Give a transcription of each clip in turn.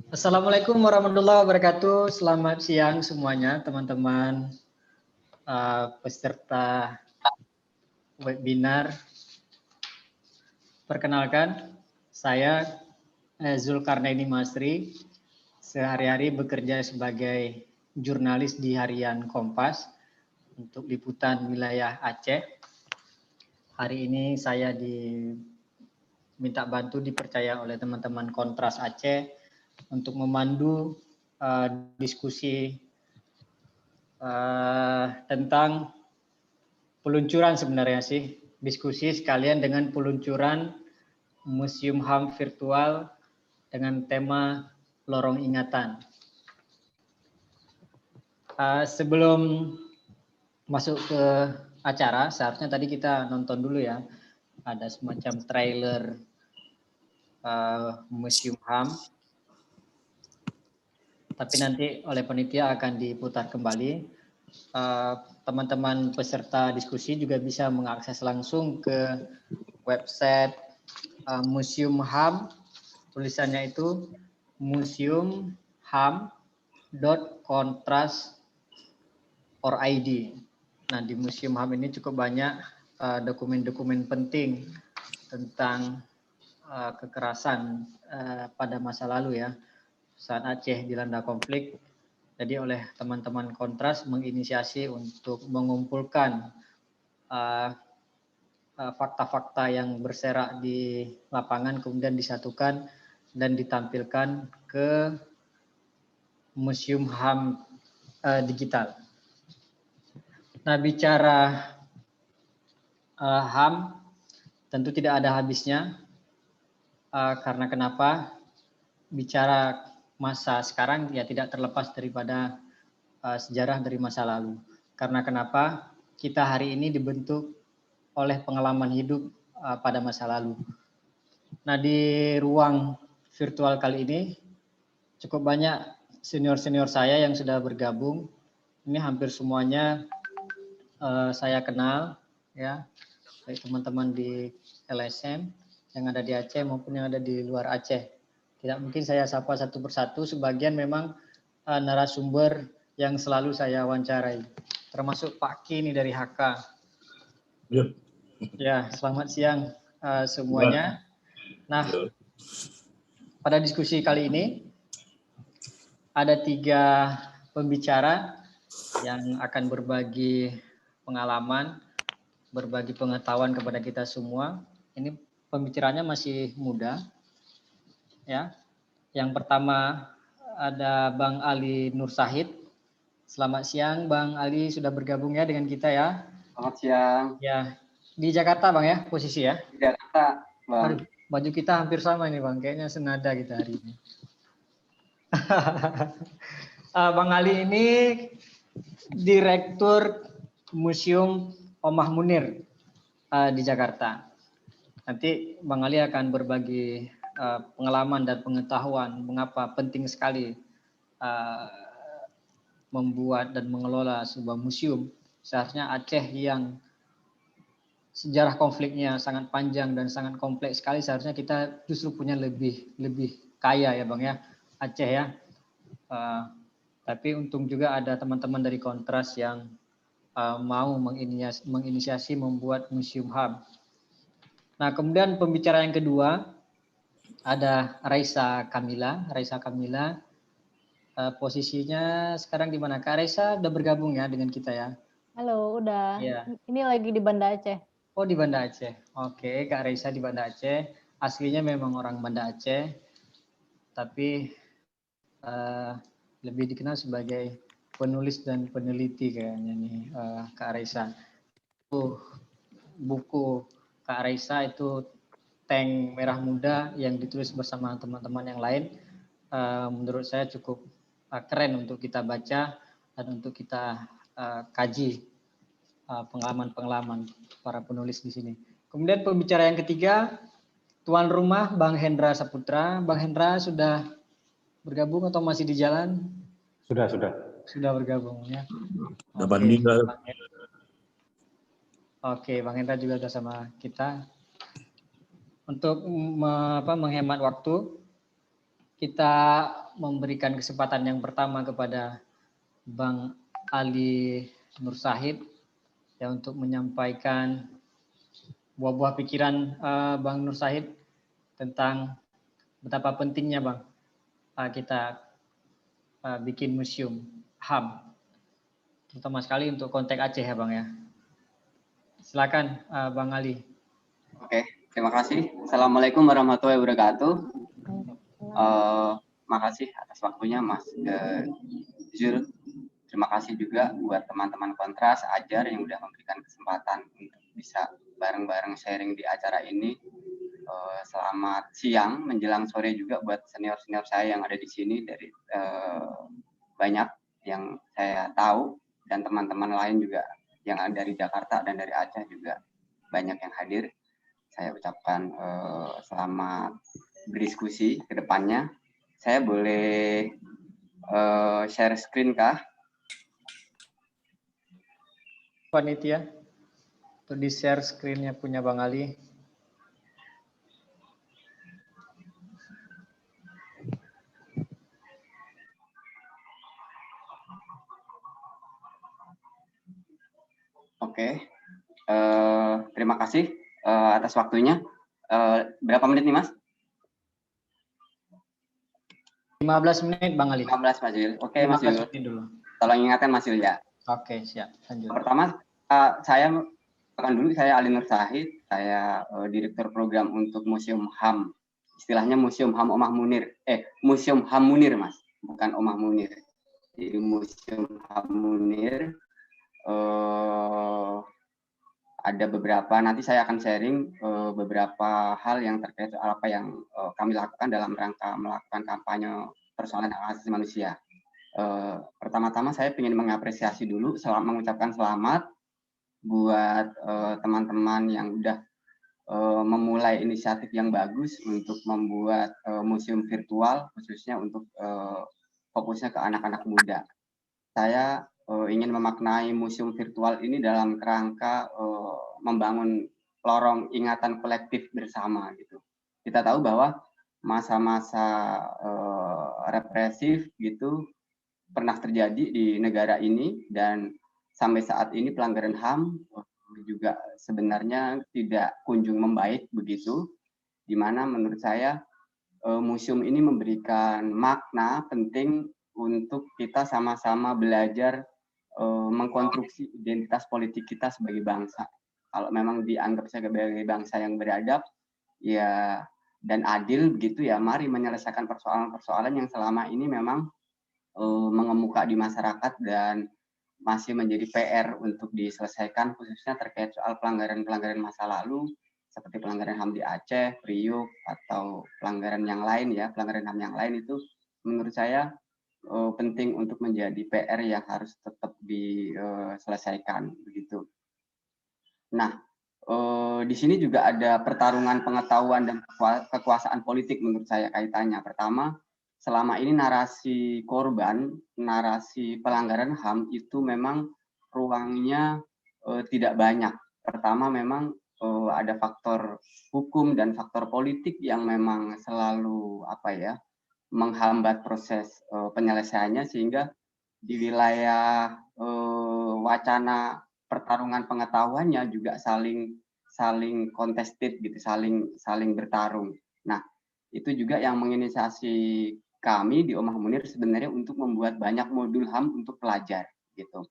Assalamualaikum warahmatullahi wabarakatuh. Selamat siang semuanya, teman-teman peserta webinar. Perkenalkan, saya Zulkarnaini Masri. Sehari-hari bekerja sebagai jurnalis di harian Kompas untuk liputan wilayah Aceh. Hari ini saya diminta bantu, dipercaya oleh teman-teman Kontras Aceh untuk memandu diskusi tentang peluncuran sebenarnya sih, diskusi sekalian dengan peluncuran Museum HAM virtual dengan tema Lorong Ingatan. Sebelum masuk ke acara, seharusnya tadi kita nonton dulu ya, ada semacam trailer Museum HAM. Tapi nanti oleh panitia akan diputar kembali. Teman-teman peserta diskusi juga bisa mengakses langsung ke website Museum HAM. Tulisannya itu museumham.kontras.id. Nah, di Museum HAM ini cukup banyak dokumen-dokumen penting tentang kekerasan pada masa lalu ya, saat Aceh dilanda konflik. Jadi oleh teman-teman Kontras menginisiasi untuk mengumpulkan fakta-fakta yang berserak di lapangan, kemudian disatukan dan ditampilkan ke Museum HAM digital. Nah, bicara HAM tentu tidak ada habisnya, karena kenapa? Bicara masa sekarang ya tidak terlepas daripada sejarah dari masa lalu. Karena kenapa? Kita hari ini dibentuk oleh pengalaman hidup pada masa lalu. Nah, di ruang virtual kali ini cukup banyak senior-senior saya yang sudah bergabung. Ini hampir semuanya saya kenal ya, baik teman-teman di LSM yang ada di Aceh maupun yang ada di luar Aceh. Tidak mungkin saya sapa satu persatu, sebagian memang narasumber yang selalu saya wawancarai, termasuk Pak Ki ini dari HK. Ya, selamat siang semuanya. Nah, pada diskusi kali ini ada 3 pembicara yang akan berbagi pengalaman, berbagi pengetahuan kepada kita semua. Ini pembicaranya masih muda. Ya. Yang pertama ada Bang Ali Nur Sahid. Selamat siang Bang Ali, sudah bergabung ya dengan kita ya. Selamat siang. Ya, di Jakarta Bang ya posisi ya? Di Jakarta Bang. Aduh, baju kita hampir sama ini Bang, kayaknya senada kita hari ini. Bang Ali ini Direktur Museum Omah Munir di Jakarta. Nanti Bang Ali akan berbagi pengalaman dan pengetahuan mengapa penting sekali membuat dan mengelola sebuah museum. Seharusnya Aceh yang sejarah konfliknya sangat panjang dan sangat kompleks sekali, seharusnya kita justru punya lebih kaya ya Bang ya, Aceh ya. Tapi untung juga ada teman-teman dari Kontras yang mau menginisiasi membuat museum hub. Nah, kemudian pembicara yang kedua ada Raisa Kamila. Raisa Kamila posisinya sekarang di mana? Kak Raisa udah bergabung ya dengan kita ya? Halo, udah. Ya. Ini lagi di Banda Aceh. Oh, di Banda Aceh. Oke, Kak Raisa di Banda Aceh. Aslinya memang orang Banda Aceh, tapi lebih dikenal sebagai penulis dan peneliti kayaknya nih Kak Raisa. Buku Kak Raisa itu Tank Merah Muda yang ditulis bersama teman-teman yang lain, menurut saya cukup keren untuk kita baca dan untuk kita kaji pengalaman-pengalaman para penulis di sini. Kemudian pembicara yang ketiga, tuan rumah Bang Hendra Saputra. Bang Hendra sudah bergabung atau masih di jalan? Sudah. Sudah bergabung ya. Oke, Bang Hendra juga sudah sama kita. Untuk menghemat waktu, kita memberikan kesempatan yang pertama kepada Bang Ali Nur Syahid ya untuk menyampaikan buah-buah pikiran Bang Nur Syahid tentang betapa pentingnya Bang kita bikin museum HAM, terutama sekali untuk konteks Aceh ya Bang ya. Silakan Bang Ali. Oke, terima kasih. Assalamualaikum warahmatullahi wabarakatuh. Makasih atas waktunya Mas Zul. Terima kasih juga buat teman-teman Kontras, Ajar yang udah memberikan kesempatan untuk bisa bareng-bareng sharing di acara ini. Selamat siang, menjelang sore juga buat senior-senior saya yang ada di sini dari banyak yang saya tahu dan teman-teman lain juga yang ada dari Jakarta dan dari Aceh juga banyak yang hadir. Saya ucapkan selamat berdiskusi ke depannya. Saya boleh share screen kah? Panitia, untuk di-share screen-nya punya Bang Ali. Oke, terima kasih atas waktunya. Berapa menit nih Mas? 15 menit Bang Ali. 15 Mas Yul. Oke Mas Yul. Dulu. Tolong ingatkan Mas Yul ya. Oke, siap. Lanjut. Pertama, saya dulu, saya Ali Nur Syahid, saya Direktur Program untuk Museum HAM. Istilahnya Museum HAM Omah Munir. Museum HAM Munir Mas, bukan Omah Munir. Jadi Museum HAM Munir ada beberapa, nanti saya akan sharing beberapa hal yang terkait apa yang kami lakukan dalam rangka melakukan kampanye persoalan hak asasi manusia. Pertama-tama saya ingin mengapresiasi dulu, mengucapkan selamat buat teman-teman yang udah memulai inisiatif yang bagus untuk membuat museum virtual, khususnya untuk fokusnya ke anak-anak muda. Saya ingin memaknai museum virtual ini dalam kerangka membangun lorong ingatan kolektif bersama gitu. Kita tahu bahwa masa-masa represif gitu pernah terjadi di negara ini dan sampai saat ini pelanggaran HAM juga sebenarnya tidak kunjung membaik begitu, di mana menurut saya museum ini memberikan makna penting untuk kita sama-sama belajar mengkonstruksi identitas politik kita sebagai bangsa. Kalau memang dianggap sebagai bangsa yang beradab, ya dan adil begitu ya, mari menyelesaikan persoalan-persoalan yang selama ini memang mengemuka di masyarakat dan masih menjadi PR untuk diselesaikan, khususnya terkait soal pelanggaran-pelanggaran masa lalu seperti pelanggaran HAM di Aceh, Priuk, atau pelanggaran yang lain ya, pelanggaran HAM yang lain itu menurut saya penting untuk menjadi PR yang harus tetap diselesaikan begitu. Nah, di sini juga ada pertarungan pengetahuan dan kekuasaan politik menurut saya kaitannya. Pertama, selama ini narasi korban, narasi pelanggaran HAM itu memang ruangnya tidak banyak. Pertama memang ada faktor hukum dan faktor politik yang memang selalu menghambat proses penyelesaiannya, sehingga di wilayah wacana pertarungan pengetahuannya juga saling contested gitu, saling bertarung. Nah, itu juga yang menginisiasi kami di Omah Munir sebenarnya untuk membuat banyak modul HAM untuk pelajar gitu.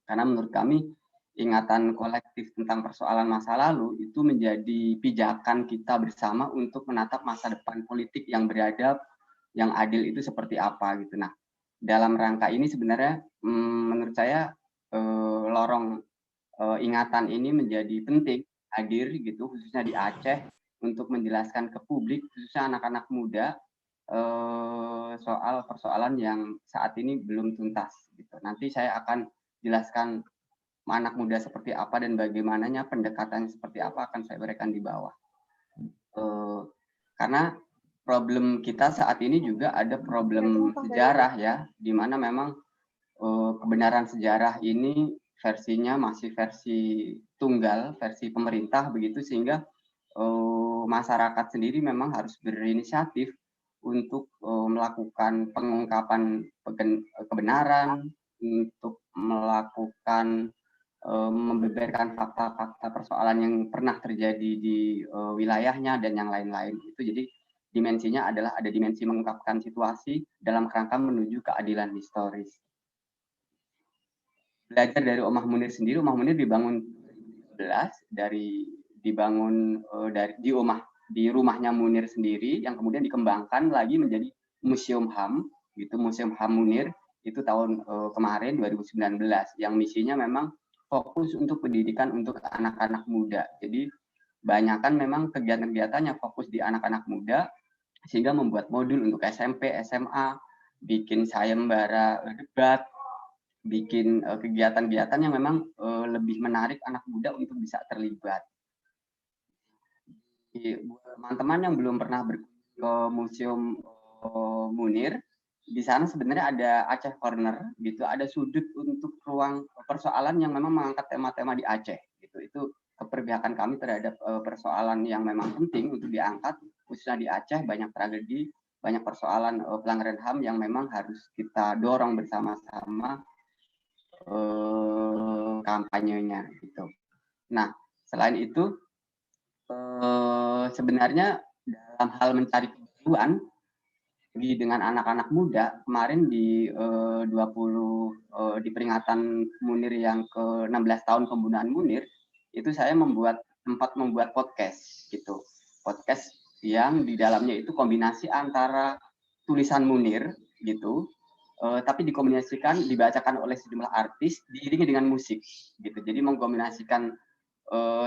Karena menurut kami ingatan kolektif tentang persoalan masa lalu itu menjadi pijakan kita bersama untuk menatap masa depan politik yang beradab, yang adil itu seperti apa gitu. Nah, dalam rangka ini sebenarnya menurut saya lorong ingatan ini menjadi penting hadir gitu, khususnya di Aceh, untuk menjelaskan ke publik, khususnya anak-anak muda, soal persoalan yang saat ini belum tuntas gitu. Nanti saya akan jelaskan anak muda seperti apa dan bagaimananya pendekatannya seperti apa akan saya berikan di bawah. Karena problem kita saat ini juga ada problem sejarah ya, di mana memang kebenaran sejarah ini versinya masih versi tunggal, versi pemerintah begitu, sehingga masyarakat sendiri memang harus berinisiatif untuk melakukan pengungkapan kebenaran, untuk melakukan membeberkan fakta-fakta persoalan yang pernah terjadi di wilayahnya dan yang lain-lain. Itu jadi dimensinya adalah ada dimensi mengungkapkan situasi dalam kerangka menuju keadilan historis. Belajar dari Omah Munir sendiri, Omah Munir dibangun 2011 di rumahnya Munir sendiri yang kemudian dikembangkan lagi menjadi Museum HAM gitu, Museum HAM Munir itu tahun kemarin 2019 yang misinya memang fokus untuk pendidikan untuk anak-anak muda. Jadi banyakkan memang kegiatan-kegiatannya fokus di anak-anak muda sehingga membuat modul untuk SMP, SMA, bikin sayembara debat, bikin kegiatan-kegiatan yang memang lebih menarik anak muda untuk bisa terlibat. Buat teman-teman yang belum pernah ke Museum Munir, di sana sebenarnya ada Aceh Corner gitu, ada sudut untuk ruang persoalan yang memang mengangkat tema-tema di Aceh gitu. Itu keperpihakan kami terhadap persoalan yang memang penting untuk diangkat, khususnya di Aceh banyak tragedi, banyak persoalan pelanggaran HAM yang memang harus kita dorong bersama-sama kampanyenya gitu. Nah, selain itu sebenarnya dalam hal mencari kebaruan dengan anak-anak muda kemarin di 20 di peringatan Munir yang ke-16 tahun pembunuhan Munir itu saya sempat membuat podcast gitu. Podcast yang di dalamnya itu kombinasi antara tulisan Munir gitu tapi dikombinasikan dibacakan oleh sejumlah artis diiringi dengan musik gitu. Jadi mengkombinasikan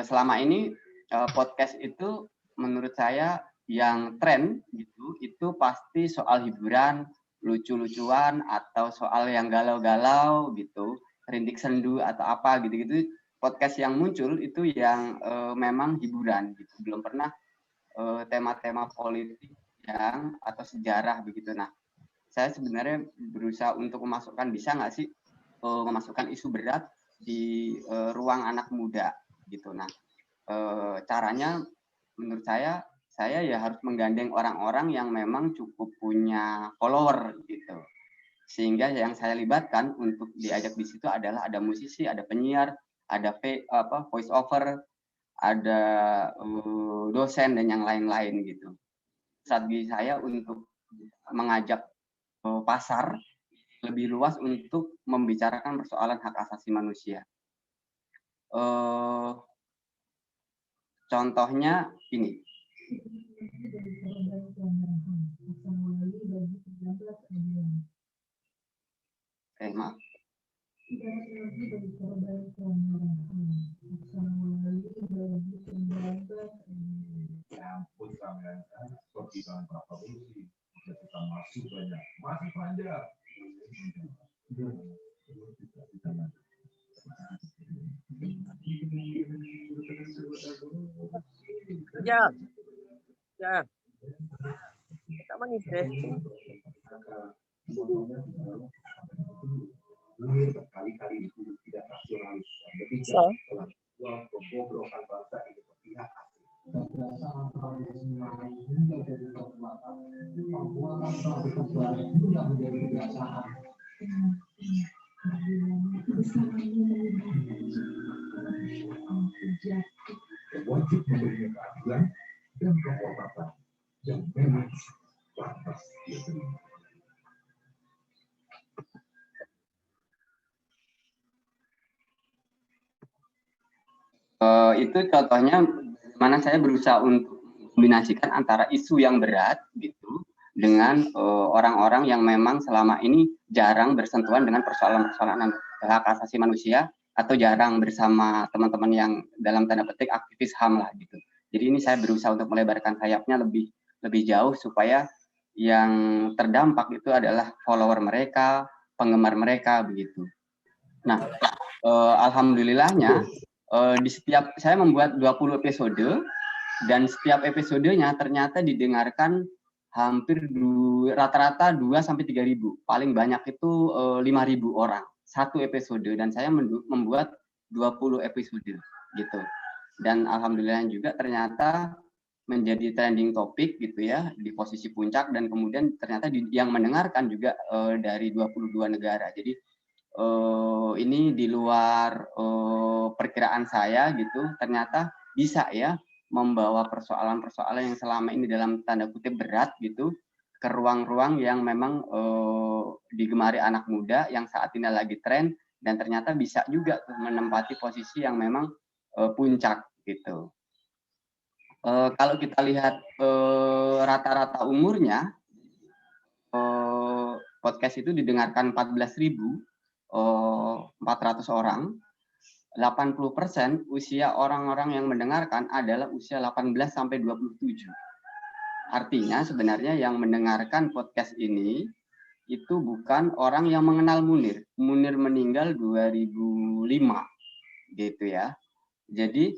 selama ini podcast itu menurut saya yang tren gitu itu pasti soal hiburan, lucu-lucuan atau soal yang galau-galau gitu, rintik sendu atau apa gitu-gitu. Podcast yang muncul itu yang memang hiburan gitu. Belum pernah tema-tema politik yang atau sejarah begitu. Nah, saya sebenarnya berusaha untuk memasukkan, bisa nggak sih memasukkan isu berat di ruang anak muda gitu. Nah, caranya menurut saya ya harus menggandeng orang-orang yang memang cukup punya follower gitu. Sehingga yang saya libatkan untuk diajak di situ adalah ada musisi, ada penyiar, ada voice over, ada dosen dan yang lain-lain gitu. Strategi saya untuk mengajak pasar lebih luas untuk membicarakan persoalan hak asasi manusia. Contohnya ini. Maaf. Ya. Tak manis deh. Berkali-kali itu tidak rasionalis. So. Pembobrokan bangsa ini berpihak wajib memberikan keadilan dan kehormatan yang memang pantas diterima. Itu contohnya bagaimana saya berusaha untuk kombinasikan antara isu yang berat gitu dengan orang-orang yang memang selama ini jarang bersentuhan dengan persoalan-persoalan hak asasi manusia atau jarang bersama teman-teman yang dalam tanda petik aktivis HAM lah gitu. Jadi ini saya berusaha untuk melebarkan sayapnya lebih jauh supaya yang terdampak itu adalah follower mereka, penggemar mereka begitu. Nah, alhamdulillahnya di setiap saya membuat 20 episode dan setiap episodenya ternyata didengarkan hampir rata-rata 2 sampai 3.000. Paling banyak itu 5.000 orang satu episode dan saya membuat 20 episode gitu. Dan alhamdulillah juga ternyata menjadi trending topik gitu ya di posisi puncak, dan kemudian ternyata yang mendengarkan juga dari 22 negara. Jadi ini di luar perkiraan saya gitu, ternyata bisa ya membawa persoalan-persoalan yang selama ini dalam tanda kutip berat gitu ke ruang-ruang yang memang digemari anak muda yang saat ini lagi tren, dan ternyata bisa juga tuh menempati posisi yang memang puncak gitu. Kalau kita lihat rata-rata umurnya, podcast itu didengarkan 14.400 orang. 80% usia orang-orang yang mendengarkan adalah usia 18 sampai 27. Artinya sebenarnya yang mendengarkan podcast ini itu bukan orang yang mengenal Munir. Munir meninggal 2005 gitu ya. Jadi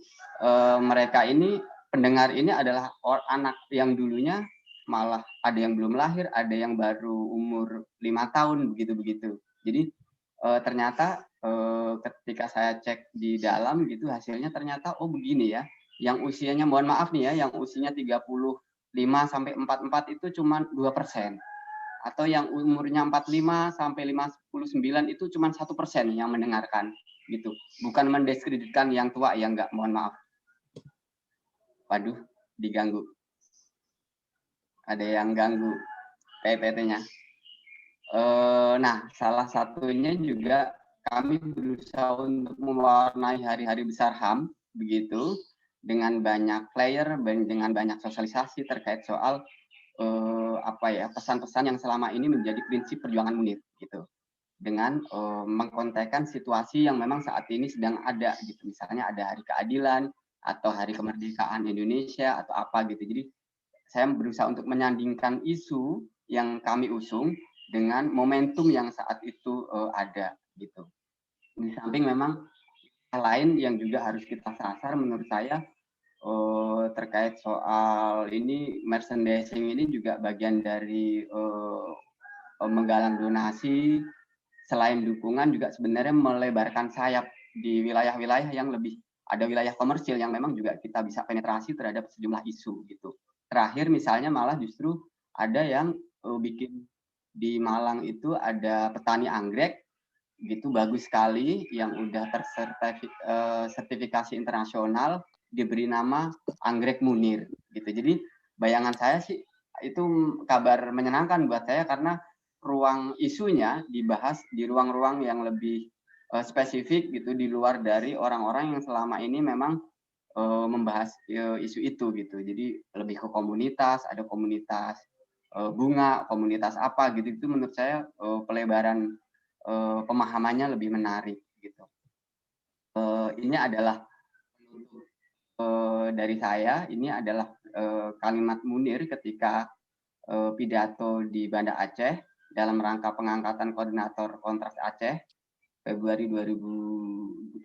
mereka ini, pendengar ini adalah anak yang dulunya malah ada yang belum lahir, ada yang baru umur 5 tahun begitu-begitu. Jadi ternyata ketika saya cek di dalam gitu, hasilnya ternyata oh begini ya. Yang usianya, mohon maaf nih ya, yang usianya 35 sampai 44 itu cuma 2%. Atau yang umurnya 45 sampai 59 itu cuma 1% yang mendengarkan gitu. Bukan mendiskreditkan yang tua ya, enggak, mohon maaf. Waduh, diganggu. Ada yang ganggu PPT-nya. Nah, salah satunya juga kami berusaha untuk mewarnai hari-hari besar HAM begitu, dengan banyak flyer, dengan banyak sosialisasi terkait soal pesan-pesan yang selama ini menjadi prinsip perjuangan Munir gitu, dengan mengkontekkan situasi yang memang saat ini sedang ada gitu, misalnya ada Hari Keadilan atau Hari Kemerdekaan Indonesia atau apa gitu. Jadi saya berusaha untuk menyandingkan isu yang kami usung dengan momentum yang saat itu ada gitu. Di samping memang hal lain yang juga harus kita sasar menurut saya terkait soal ini, merchandising ini juga bagian dari menggalang donasi. Selain dukungan juga sebenarnya melebarkan sayap di wilayah-wilayah yang lebih, ada wilayah komersil yang memang juga kita bisa penetrasi terhadap sejumlah isu gitu. Terakhir misalnya malah justru ada yang bikin di Malang itu ada petani anggrek gitu, bagus sekali, yang udah tersertifikasi internasional, diberi nama anggrek Munir gitu. Jadi bayangan saya sih itu kabar menyenangkan buat saya, karena ruang isunya dibahas di ruang-ruang yang lebih spesifik gitu, di luar dari orang-orang yang selama ini memang membahas isu itu gitu. Jadi lebih ke komunitas, ada komunitas bunga, komunitas apa gitu. Itu menurut saya pelebaran pemahamannya lebih menarik gitu. Ini adalah dari saya, ini adalah kalimat Munir ketika pidato di Banda Aceh dalam rangka pengangkatan koordinator Kontras Aceh Februari 2000.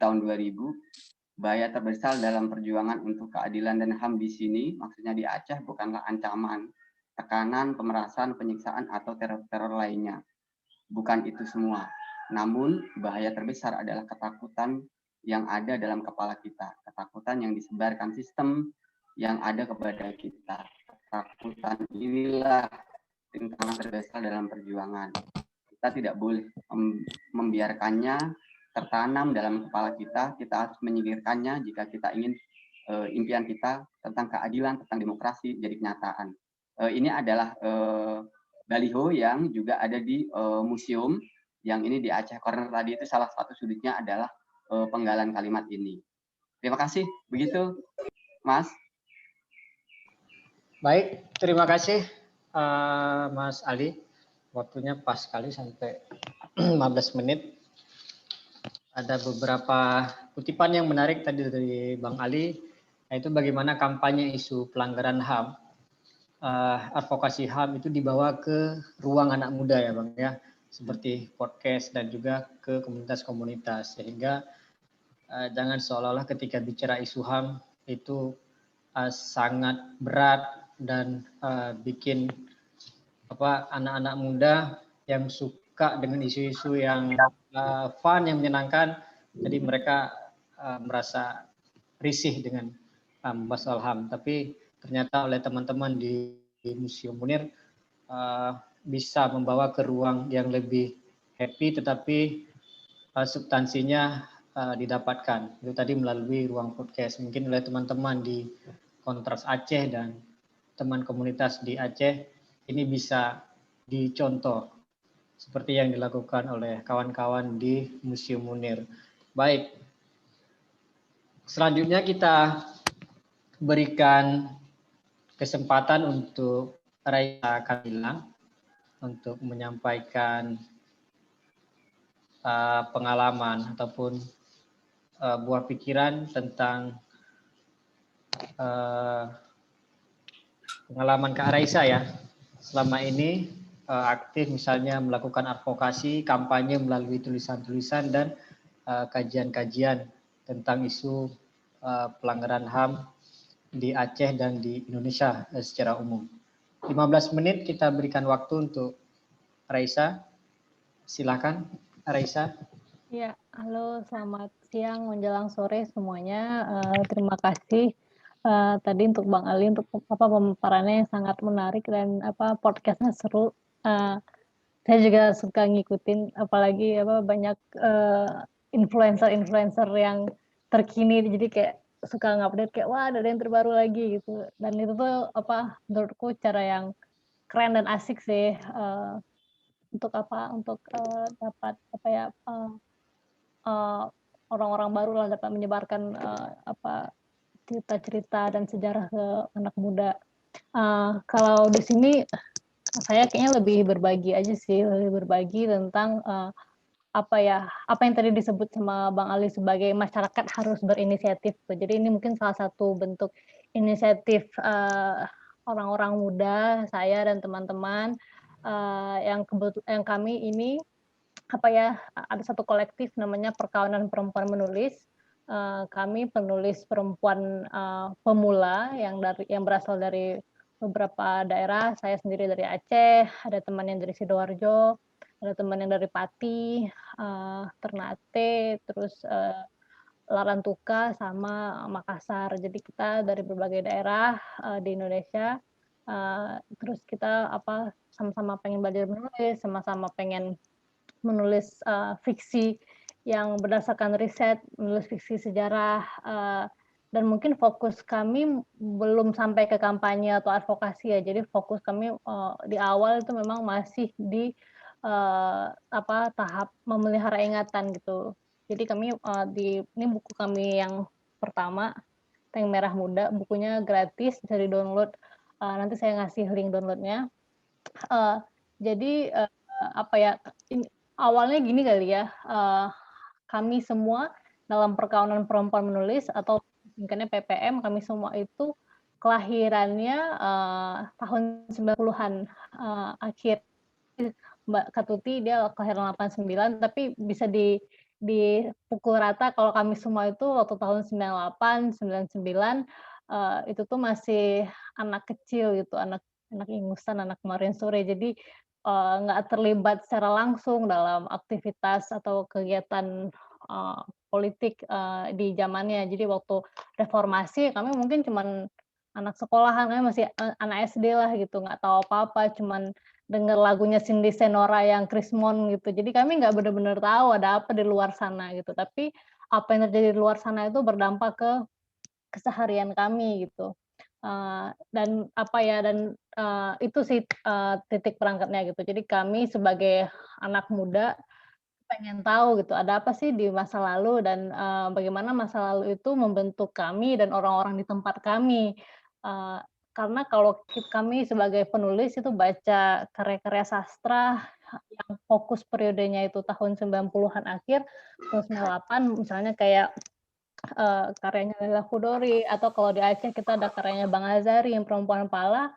Bahaya terbesar dalam perjuangan untuk keadilan dan HAM di sini, maksudnya di Aceh, bukanlah ancaman, tekanan, pemerasan, penyiksaan, atau teror-teror lainnya. Bukan itu semua. Namun bahaya terbesar adalah ketakutan yang ada dalam kepala kita. Ketakutan yang disebarkan sistem yang ada kepada kita. Ketakutan inilah rintangan terbesar dalam perjuangan. Kita tidak boleh membiarkannya tertanam dalam kepala kita. Kita harus menyingkirkannya jika kita ingin impian kita tentang keadilan, tentang demokrasi jadi kenyataan. Ini adalah baliho yang juga ada di museum yang ini di Aceh Corner tadi, itu salah satu sudutnya adalah penggalan kalimat ini. Terima kasih. Begitu, Mas. Baik, terima kasih Mas Ali. Waktunya pas sekali sampai 15 menit. Ada beberapa kutipan yang menarik tadi dari Bang Ali, yaitu bagaimana kampanye isu pelanggaran HAM, advokasi HAM itu dibawa ke ruang anak muda ya Bang ya, seperti podcast dan juga ke komunitas-komunitas, sehingga jangan seolah-olah ketika bicara isu HAM itu sangat berat dan bikin anak-anak muda yang suka dengan isu-isu yang fun, yang menyenangkan, jadi mereka merasa risih dengan membahas soal HAM. Tapi ternyata oleh teman-teman di Museum Munir bisa membawa ke ruang yang lebih happy, tetapi substansinya didapatkan. Itu tadi melalui ruang podcast. Mungkin oleh teman-teman di Kontras Aceh dan teman komunitas di Aceh, ini bisa dicontoh seperti yang dilakukan oleh kawan-kawan di Museum Munir. Baik, selanjutnya kita berikan kesempatan untuk Raisa Kamila untuk menyampaikan pengalaman ataupun buah pikiran tentang pengalaman Kak Raisa ya. Selama ini aktif misalnya melakukan advokasi, kampanye melalui tulisan-tulisan dan kajian-kajian tentang isu pelanggaran HAM di Aceh dan di Indonesia secara umum. 15 menit kita berikan waktu untuk Raisa. Silakan Raisa. Ya, halo, selamat siang menjelang sore semuanya. Terima kasih tadi untuk Bang Ali untuk pemaparannya yang sangat menarik dan podcastnya seru. Saya juga suka ngikutin, apalagi banyak influencer-influencer yang terkini, jadi kayak suka ngupdate kayak wah ada yang terbaru lagi gitu. Dan itu tuh menurutku cara yang keren dan asik sih untuk dapat orang-orang baru lah dapat menyebarkan cerita-cerita dan sejarah ke anak muda. Kalau di sini saya kayaknya lebih berbagi aja sih, lebih berbagi tentang apa yang tadi disebut sama Bang Ali sebagai masyarakat harus berinisiatif. Jadi ini mungkin salah satu bentuk inisiatif orang-orang muda, saya dan teman-teman yang kami ini ada satu kolektif namanya Perkawinan Perempuan Menulis. Kami penulis perempuan pemula yang berasal dari beberapa daerah. Saya sendiri dari Aceh, ada teman yang dari Sidoarjo, ada teman yang dari Pati, Ternate, terus Larantuka sama Makassar. Jadi kita dari berbagai daerah di Indonesia. Terus kita sama-sama pengen belajar menulis, sama-sama pengen menulis fiksi yang berdasarkan riset, menulis fiksi sejarah, dan mungkin fokus kami belum sampai ke kampanye atau advokasi ya. Jadi fokus kami di awal itu memang masih di tahap memelihara ingatan gitu. Jadi kami ini buku kami yang pertama, Tank Merah Muda, bukunya gratis, bisa di-download. Nanti saya ngasih link downloadnya. Jadi awalnya gini kali ya, kami semua dalam Perkawinan Perempuan Menulis atau singkatnya PPM, kami semua itu kelahirannya tahun 90-an akhir. Mbak Katuti dia kelahiran 89, tapi bisa dipukul rata kalau kami semua itu waktu tahun 98, 99 itu tuh masih anak kecil gitu, anak ingusan, anak kemarin sore. Jadi nggak terlibat secara langsung dalam aktivitas atau kegiatan politik di zamannya. Jadi waktu reformasi kami mungkin cuman anak sekolahan, kami masih anak SD lah gitu, nggak tahu apa-apa, cuman denger lagunya Cindy Senora yang Krismon gitu. Jadi kami nggak benar-benar tahu ada apa di luar sana gitu. Tapi apa yang terjadi di luar sana itu berdampak ke keseharian kami gitu. Dan itu sih titik berangkatnya gitu. Jadi kami sebagai anak muda pengen tahu gitu ada apa sih di masa lalu dan bagaimana masa lalu itu membentuk kami dan orang-orang di tempat kami. Karena kalau kami sebagai penulis itu baca karya-karya sastra yang fokus periodenya itu tahun 90-an akhir, tahun 98 misalnya kayak karyanya Laila Chudori, atau kalau di Aceh kita ada karyanya Bang Azari yang Perempuan Pala.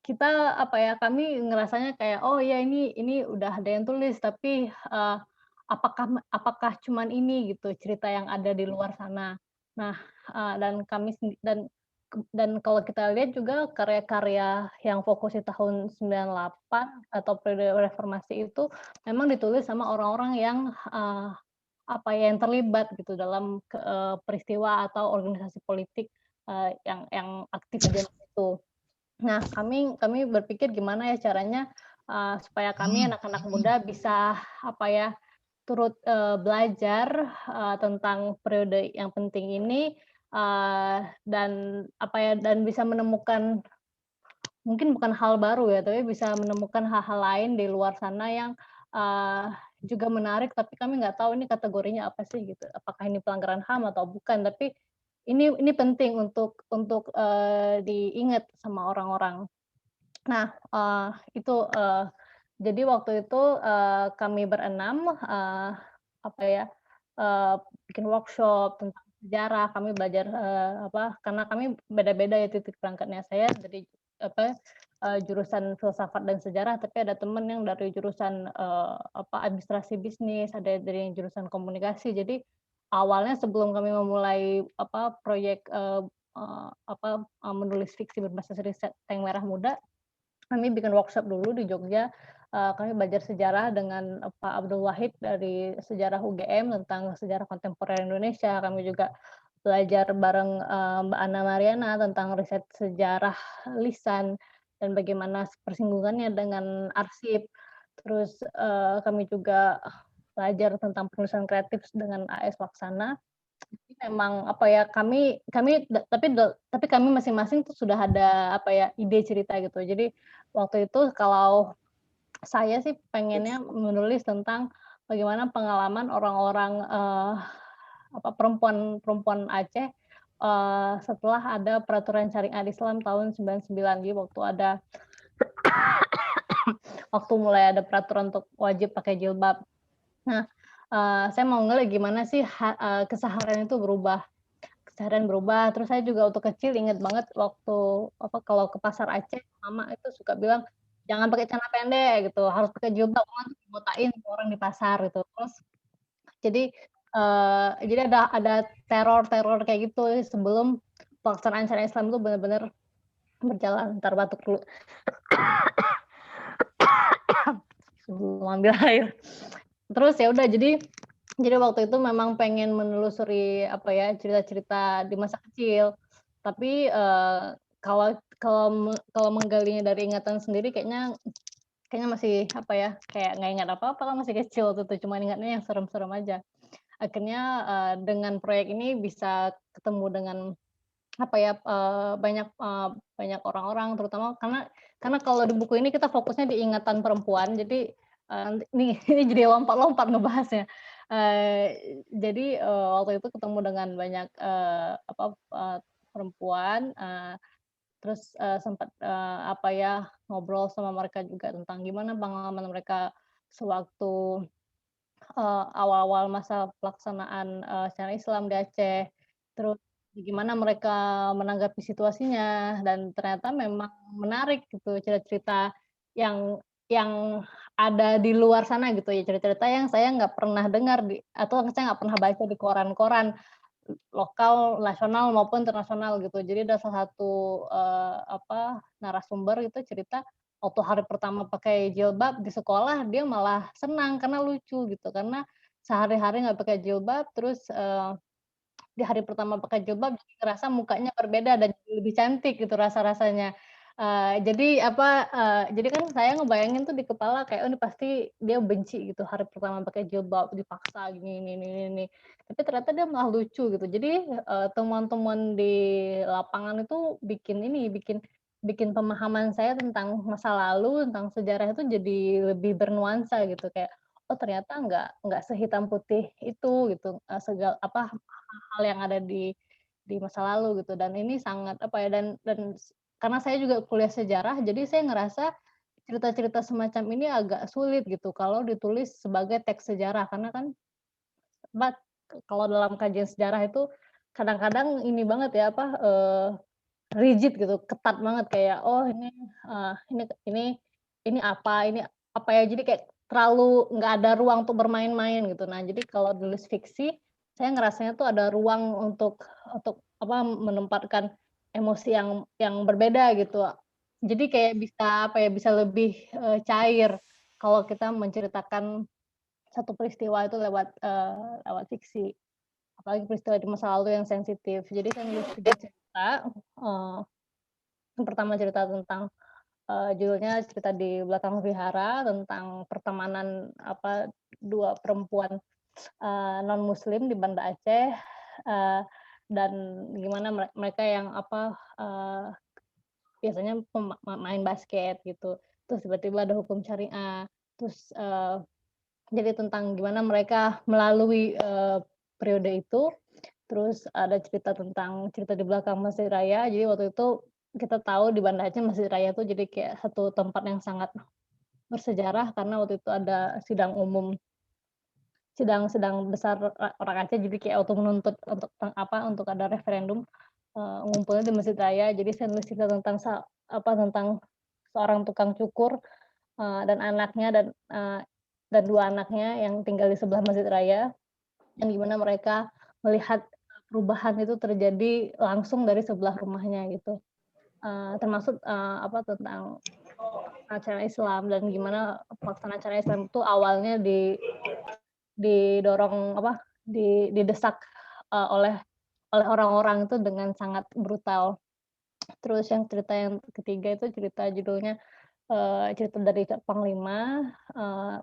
Kita kami ngerasanya kayak oh ya ini udah ada yang tulis, tapi apakah cuman ini gitu cerita yang ada di luar sana. Nah, dan kalau kita lihat juga karya-karya yang fokus di tahun 98 atau periode reformasi itu memang ditulis sama orang-orang yang yang terlibat gitu dalam peristiwa atau organisasi politik yang aktif di itu. Nah, kami berpikir gimana ya caranya supaya kami anak-anak muda bisa turut belajar tentang periode yang penting ini dan dan bisa menemukan mungkin bukan hal baru ya, tapi bisa menemukan hal-hal lain di luar sana yang juga menarik, tapi kami nggak tahu ini kategorinya apa sih gitu. Apakah ini pelanggaran HAM atau bukan? Tapi ini penting untuk diingat sama orang-orang. Nah, itu jadi waktu itu kami berenam bikin workshop tentang sejarah. Kami belajar karena kami beda-beda ya titik berangkatnya. Saya dari jurusan filsafat dan sejarah, tapi ada teman yang dari jurusan administrasi bisnis, ada dari jurusan komunikasi. Jadi awalnya sebelum kami memulai proyek menulis fiksi berbasis riset Tank Merah Muda, kami bikin workshop dulu di Jogja. Kami belajar sejarah dengan Pak Abdul Wahid dari sejarah UGM tentang sejarah kontemporer Indonesia. Kami juga belajar bareng Mbak Ana Mariana tentang riset sejarah lisan dan bagaimana persinggungannya dengan arsip. Terus kami juga belajar tentang penulisan kreatif dengan AS Laksana. Memang kami tapi kami masing-masing tuh sudah ada ide cerita gitu. Jadi waktu itu kalau saya sih pengennya menulis tentang bagaimana pengalaman orang-orang perempuan Aceh setelah ada peraturan syariat Islam tahun 99. Jadi waktu mulai ada peraturan untuk wajib pakai jilbab. Nah, saya mau ngeliat gimana sih keseharian itu berubah. Keseharian berubah. Terus saya juga waktu kecil inget banget waktu kalau ke pasar Aceh, mama itu suka bilang jangan pakai celana pendek gitu, harus pakai jilbab, nanti dibotain orang di pasar gitu. Terus jadi ada teror kayak gitu sebelum pelaksanaan syariat Islam itu benar-benar berjalan. Ntar batuk dulu. Sebelum ambil air. Terus ya udah jadi waktu itu memang pengen menelusuri cerita-cerita di masa kecil. Tapi kalau menggalinya dari ingatan sendiri kayaknya masih kayak nggak ingat apa-apa lah, masih kecil waktu itu, cuma ingatnya yang serem-serem aja. Akhirnya dengan proyek ini bisa ketemu dengan banyak orang-orang, terutama karena kalau di buku ini kita fokusnya di ingatan perempuan, jadi ini jadi lompat-lompat ngebahasnya. Jadi waktu itu ketemu dengan banyak perempuan, terus sempat ngobrol sama mereka juga tentang gimana pengalaman mereka sewaktu awal-awal masa pelaksanaan syariat Islam di Aceh, terus gimana mereka menanggapi situasinya, dan ternyata memang menarik gitu cerita-cerita yang ada di luar sana gitu ya, cerita-cerita yang saya nggak pernah dengar atau saya nggak pernah baca di koran-koran lokal, nasional maupun internasional gitu. Jadi ada salah satu narasumber itu cerita waktu hari pertama pakai jilbab di sekolah dia malah senang karena lucu gitu, karena sehari-hari nggak pakai jilbab, terus di hari pertama pakai jilbab jadi ngerasa mukanya berbeda dan lebih cantik gitu rasanya. Jadi jadi kan saya ngebayangin tuh di kepala kayak ini pasti dia benci gitu hari pertama pakai jilbab, dipaksa gini. Tapi ternyata dia malah lucu gitu. Jadi temuan-temuan di lapangan itu bikin pemahaman saya tentang masa lalu, tentang sejarah itu jadi lebih bernuansa gitu, kayak oh ternyata nggak sehitam putih itu gitu, segala hal yang ada di masa lalu gitu. Dan ini sangat dan karena saya juga kuliah sejarah, jadi saya ngerasa cerita-cerita semacam ini agak sulit gitu kalau ditulis sebagai teks sejarah, karena kan kalau dalam kajian sejarah itu kadang-kadang ini banget ya rigid gitu, ketat banget kayak oh ini apa ya, jadi kayak terlalu nggak ada ruang untuk bermain-main gitu. Nah jadi kalau nulis fiksi saya ngerasanya tuh ada ruang untuk menempatkan emosi yang berbeda gitu. Jadi kayak bisa lebih cair kalau kita menceritakan satu peristiwa itu lewat fiksi. Apalagi peristiwa di masa lalu yang sensitif. Jadi saya nulis cerita. Yang pertama cerita tentang judulnya cerita di belakang vihara tentang pertemanan dua perempuan non Muslim di Banda Aceh, dan gimana mereka yang biasanya main basket gitu. Terus tiba-tiba ada hukum syariah. Terus jadi tentang gimana mereka melalui periode itu. Terus ada cerita di belakang Masjid Raya. Jadi waktu itu kita tahu di Banda Aceh Masjid Raya itu jadi kayak satu tempat yang sangat bersejarah karena waktu itu ada sidang besar orang Aceh, jadi kayak waktu menuntut untuk ada referendum, ngumpulnya di Masjid Raya. Jadi saya nulis cerita tentang tentang seorang tukang cukur dan anaknya dan dua anaknya yang tinggal di sebelah Masjid Raya, dan gimana mereka melihat perubahan itu terjadi langsung dari sebelah rumahnya gitu. Termasuk tentang acara Islam dan gimana pelaksanaan acara Islam itu awalnya didesak oleh orang-orang itu dengan sangat brutal. Terus cerita yang ketiga itu judulnya cerita dari Cak Panglima.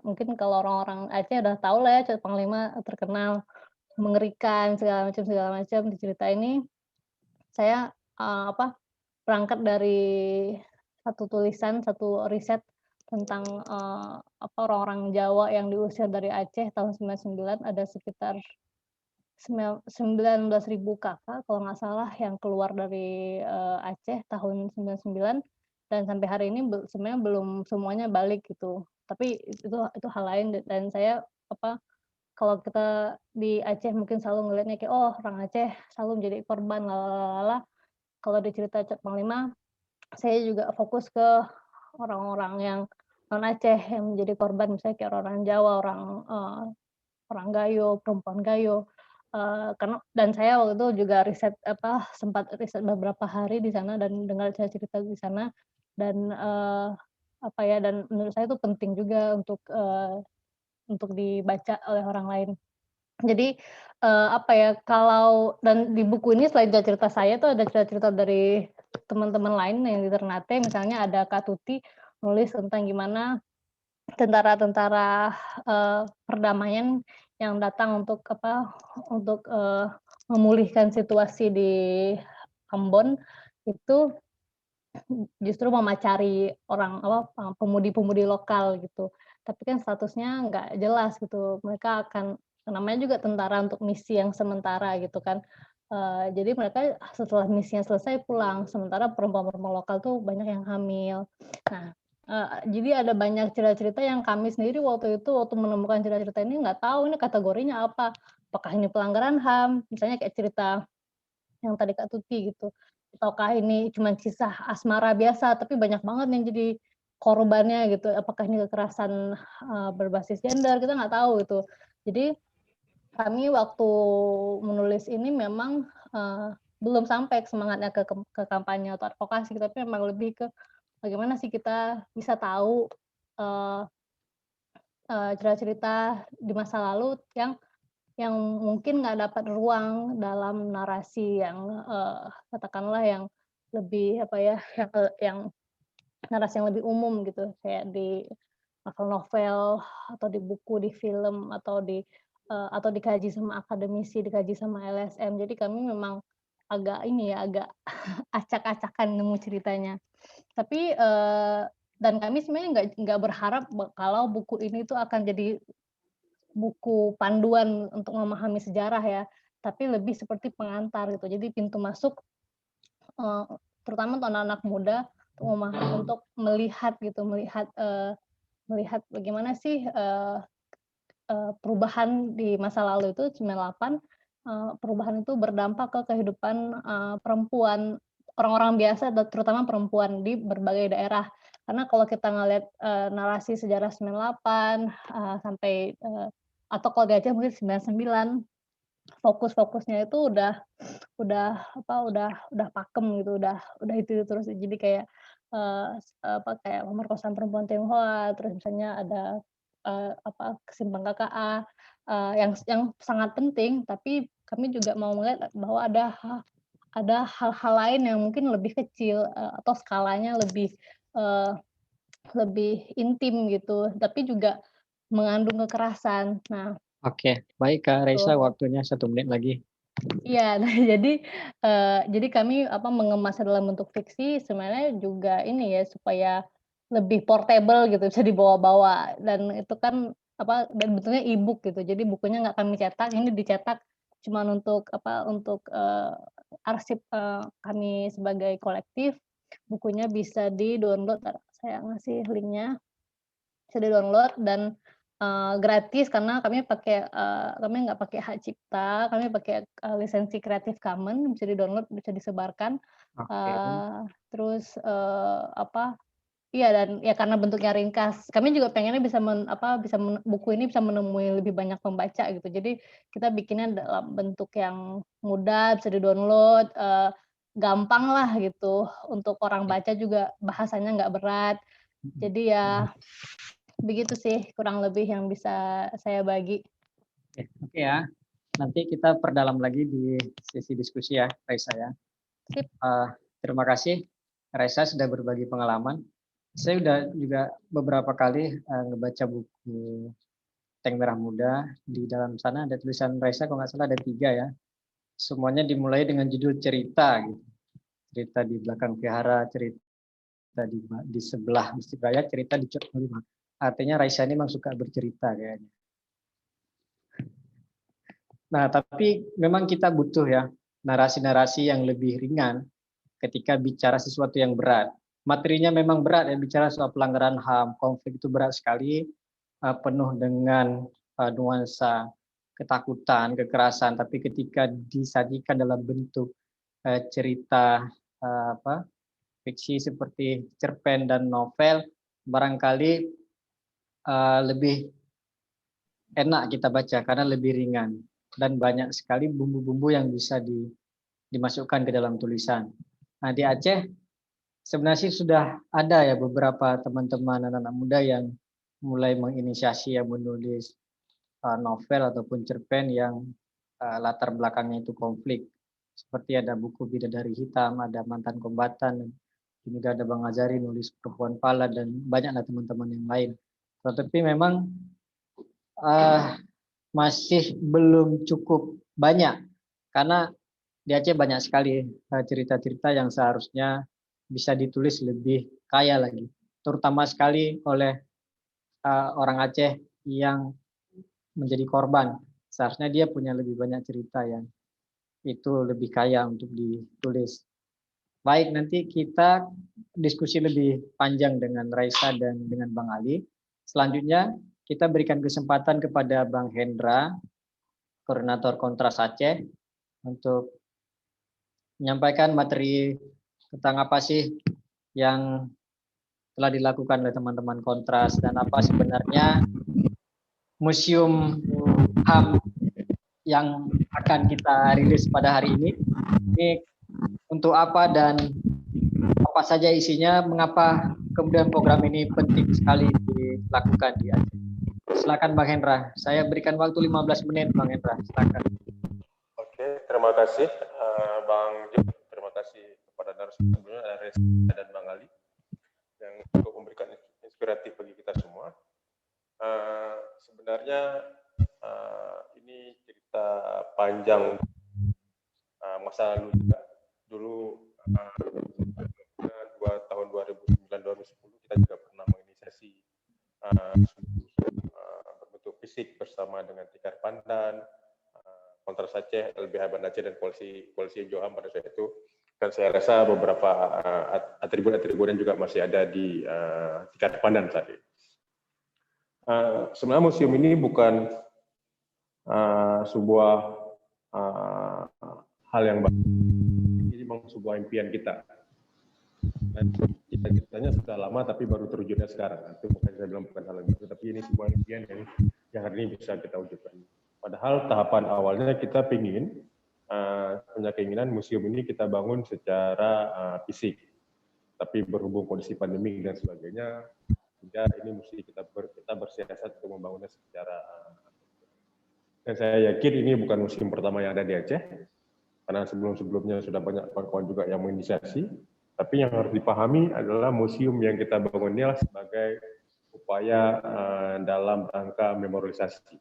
Mungkin kalau orang-orang Aceh udah tahu lah ya, Cak Panglima terkenal mengerikan segala macam. Di cerita ini saya berangkat dari satu riset tentang orang-orang Jawa yang diusir dari Aceh tahun 99. Ada sekitar 19.000 kakak kalau nggak salah yang keluar dari Aceh tahun 99, dan sampai hari ini sebenarnya belum semuanya balik gitu. Tapi itu hal lain, dan saya kalau kita di Aceh mungkin selalu ngelihatnya kayak orang Aceh selalu menjadi korban lalala. Kalau di cerita Cak Panglima saya juga fokus ke orang-orang yang non Aceh yang menjadi korban, misalnya kayak orang Jawa, orang Gayo, perempuan Gayo. Dan saya waktu itu juga sempat riset beberapa hari di sana dan dengar cerita di sana, dan dan menurut saya itu penting juga untuk dibaca oleh orang lain. Jadi dan di buku ini selain cerita saya tuh ada cerita-cerita dari teman-teman lain yang di Ternate. Misalnya ada Kak Tuti nulis tentang gimana tentara-tentara perdamaian yang datang untuk memulihkan situasi di Ambon itu justru memacari pemudi-pemudi lokal gitu. Tapi kan statusnya nggak jelas gitu. Mereka akan, namanya juga tentara untuk misi yang sementara gitu kan. Jadi mereka setelah misinya selesai pulang, sementara perempuan-perempuan lokal tuh banyak yang hamil. Nah, jadi ada banyak cerita-cerita yang kami sendiri waktu menemukan cerita-cerita ini nggak tahu ini kategorinya apa. Apakah ini pelanggaran HAM? Misalnya kayak cerita yang tadi Kak Tuti gitu. Ataukah ini cuma kisah asmara biasa, tapi banyak banget yang jadi korbannya gitu. Apakah ini kekerasan berbasis gender? Kita nggak tahu itu. Jadi kami waktu menulis ini memang belum sampai semangatnya ke kampanye atau advokasi, tapi memang lebih ke bagaimana sih kita bisa tahu cerita-cerita di masa lalu yang mungkin nggak dapat ruang dalam narasi yang katakanlah yang lebih yang narasi yang lebih umum gitu, kayak di novel-novel atau di buku, di film, atau dikaji sama akademisi, dikaji sama LSM. Jadi kami memang agak acak-acakan nemu ceritanya. Tapi dan kami sebenarnya nggak berharap kalau buku ini tuh akan jadi buku panduan untuk memahami sejarah ya, tapi lebih seperti pengantar gitu. Jadi pintu masuk terutama untuk anak-anak muda untuk melihat bagaimana sih perubahan di masa lalu itu 98, perubahan itu berdampak ke kehidupan perempuan, orang-orang biasa, terutama perempuan di berbagai daerah. Karena kalau kita ngelihat narasi sejarah 98 sampai atau kalau di Aceh mungkin 99, fokusnya itu udah pakem gitu, udah itu terus. Jadi kayak kayak pemerkosaan perempuan Tionghoa, terus misalnya ada kesimpang KKA yang sangat penting, tapi kami juga mau melihat bahwa ada ada hal-hal lain yang mungkin lebih kecil atau skalanya lebih intim gitu, tapi juga mengandung kekerasan. Nah, Oke, baik Kak Raisa, tuh. waktunya 1 menit lagi. Iya, nah jadi kami mengemasnya dalam bentuk fiksi sebenarnya juga ini ya supaya lebih portable gitu, bisa dibawa-bawa dan itu kan dan bentuknya e-book gitu. Jadi bukunya nggak kami cetak, ini dicetak cuman untuk arsip kami sebagai kolektif. Bukunya bisa di-download, saya ngasih linknya, bisa di-download dan gratis karena kami nggak pakai hak cipta, kami pakai lisensi Creative Commons, bisa di-download, bisa disebarkan. Oke. Terus iya dan ya karena bentuknya ringkas, kami juga pengennya buku ini bisa menemui lebih banyak pembaca gitu. Jadi kita bikinnya dalam bentuk yang mudah, bisa di-download, gampang lah gitu untuk orang baca juga bahasanya nggak berat. Jadi ya begitu sih kurang lebih yang bisa saya bagi. Oke ya. Nanti kita perdalam lagi di sesi diskusi ya, Raisa ya. Sip. Terima kasih Raisa sudah berbagi pengalaman. Saya udah juga beberapa kali ngebaca buku Tank Merah Muda. Di dalam sana ada tulisan Raisa, kalau nggak salah ada 3 ya. Semuanya dimulai dengan judul cerita gitu. Cerita di belakang vihara, cerita di sebelah Masjid Raya, cerita di Cok 5. Artinya Raisa ini memang suka bercerita kayaknya. Nah, tapi memang kita butuh ya narasi-narasi yang lebih ringan ketika bicara sesuatu yang berat. Materinya memang berat ya, bicara soal pelanggaran HAM, konflik itu berat sekali, penuh dengan nuansa ketakutan, kekerasan, tapi ketika disajikan dalam bentuk cerita fiksi seperti cerpen dan novel, barangkali lebih enak kita baca karena lebih ringan dan banyak sekali bumbu-bumbu yang bisa dimasukkan ke dalam tulisan. Nah, di Aceh sebenarnya sudah ada ya beberapa teman-teman anak-anak muda yang mulai menginisiasi yang menulis novel ataupun cerpen yang latar belakangnya itu konflik. Seperti ada buku Bidadari Hitam, ada Mantan Kombatan, kemudian ada Bang Azari nulis Perempuan Pala dan banyaklah teman-teman yang lain. Tetapi memang masih belum cukup banyak karena di Aceh banyak sekali cerita-cerita yang seharusnya bisa ditulis lebih kaya lagi, terutama sekali oleh orang Aceh yang menjadi korban. Seharusnya dia punya lebih banyak cerita yang itu lebih kaya untuk ditulis. Baik, nanti kita diskusi lebih panjang dengan Raisa dan dengan Bang Ali. Selanjutnya kita berikan kesempatan kepada Bang Hendra, Koordinator Kontras Aceh, untuk menyampaikan materi tentang apa sih yang telah dilakukan oleh teman-teman Kontras dan apa sebenarnya museum HAM yang akan kita rilis pada hari ini. Ini untuk apa dan apa saja isinya, mengapa kemudian program ini penting sekali dilakukan di Aceh. Silakan Bang Hendra, saya berikan waktu 15 menit Bang Hendra, silakan. Oke, terima kasih Bang Jo, terima kasih kepada narasumbernya Reza dan Bang Ali yang cukup memberikan inspiratif bagi kita semua. Sebenarnya ini cerita panjang masa lalu juga. Dulu tahun 2009-2010 kita juga pernah menginisiasi berbentuk fisik bersama dengan Tikar Pandan, Kontras Aceh, LBH Banda Aceh dan Koalisi Joham pada saat itu. Dan saya rasa beberapa atribut-atribut juga masih ada di Tikar Pandan saat ini. Sebenarnya museum ini bukan sebuah hal yang baru. Ini memang sebuah impian kita. Dan cita-citanya sudah lama tapi baru terwujudnya sekarang. Itu bukan saya bilang bukan hal yang baru, tapi ini sebuah impian yang hari ini bisa kita wujudkan. Padahal tahapan awalnya kita punya keinginan museum ini kita bangun secara fisik. Tapi berhubung kondisi pandemi dan sebagainya, ini mesti kita bersiasat untuk membangunnya secara dan saya yakin ini bukan museum pertama yang ada di Aceh. Karena sebelum-sebelumnya sudah banyak kawan-kawan juga yang menginisiasi, tapi yang harus dipahami adalah museum yang kita bangun ini sebagai upaya dalam rangka memorialisasi.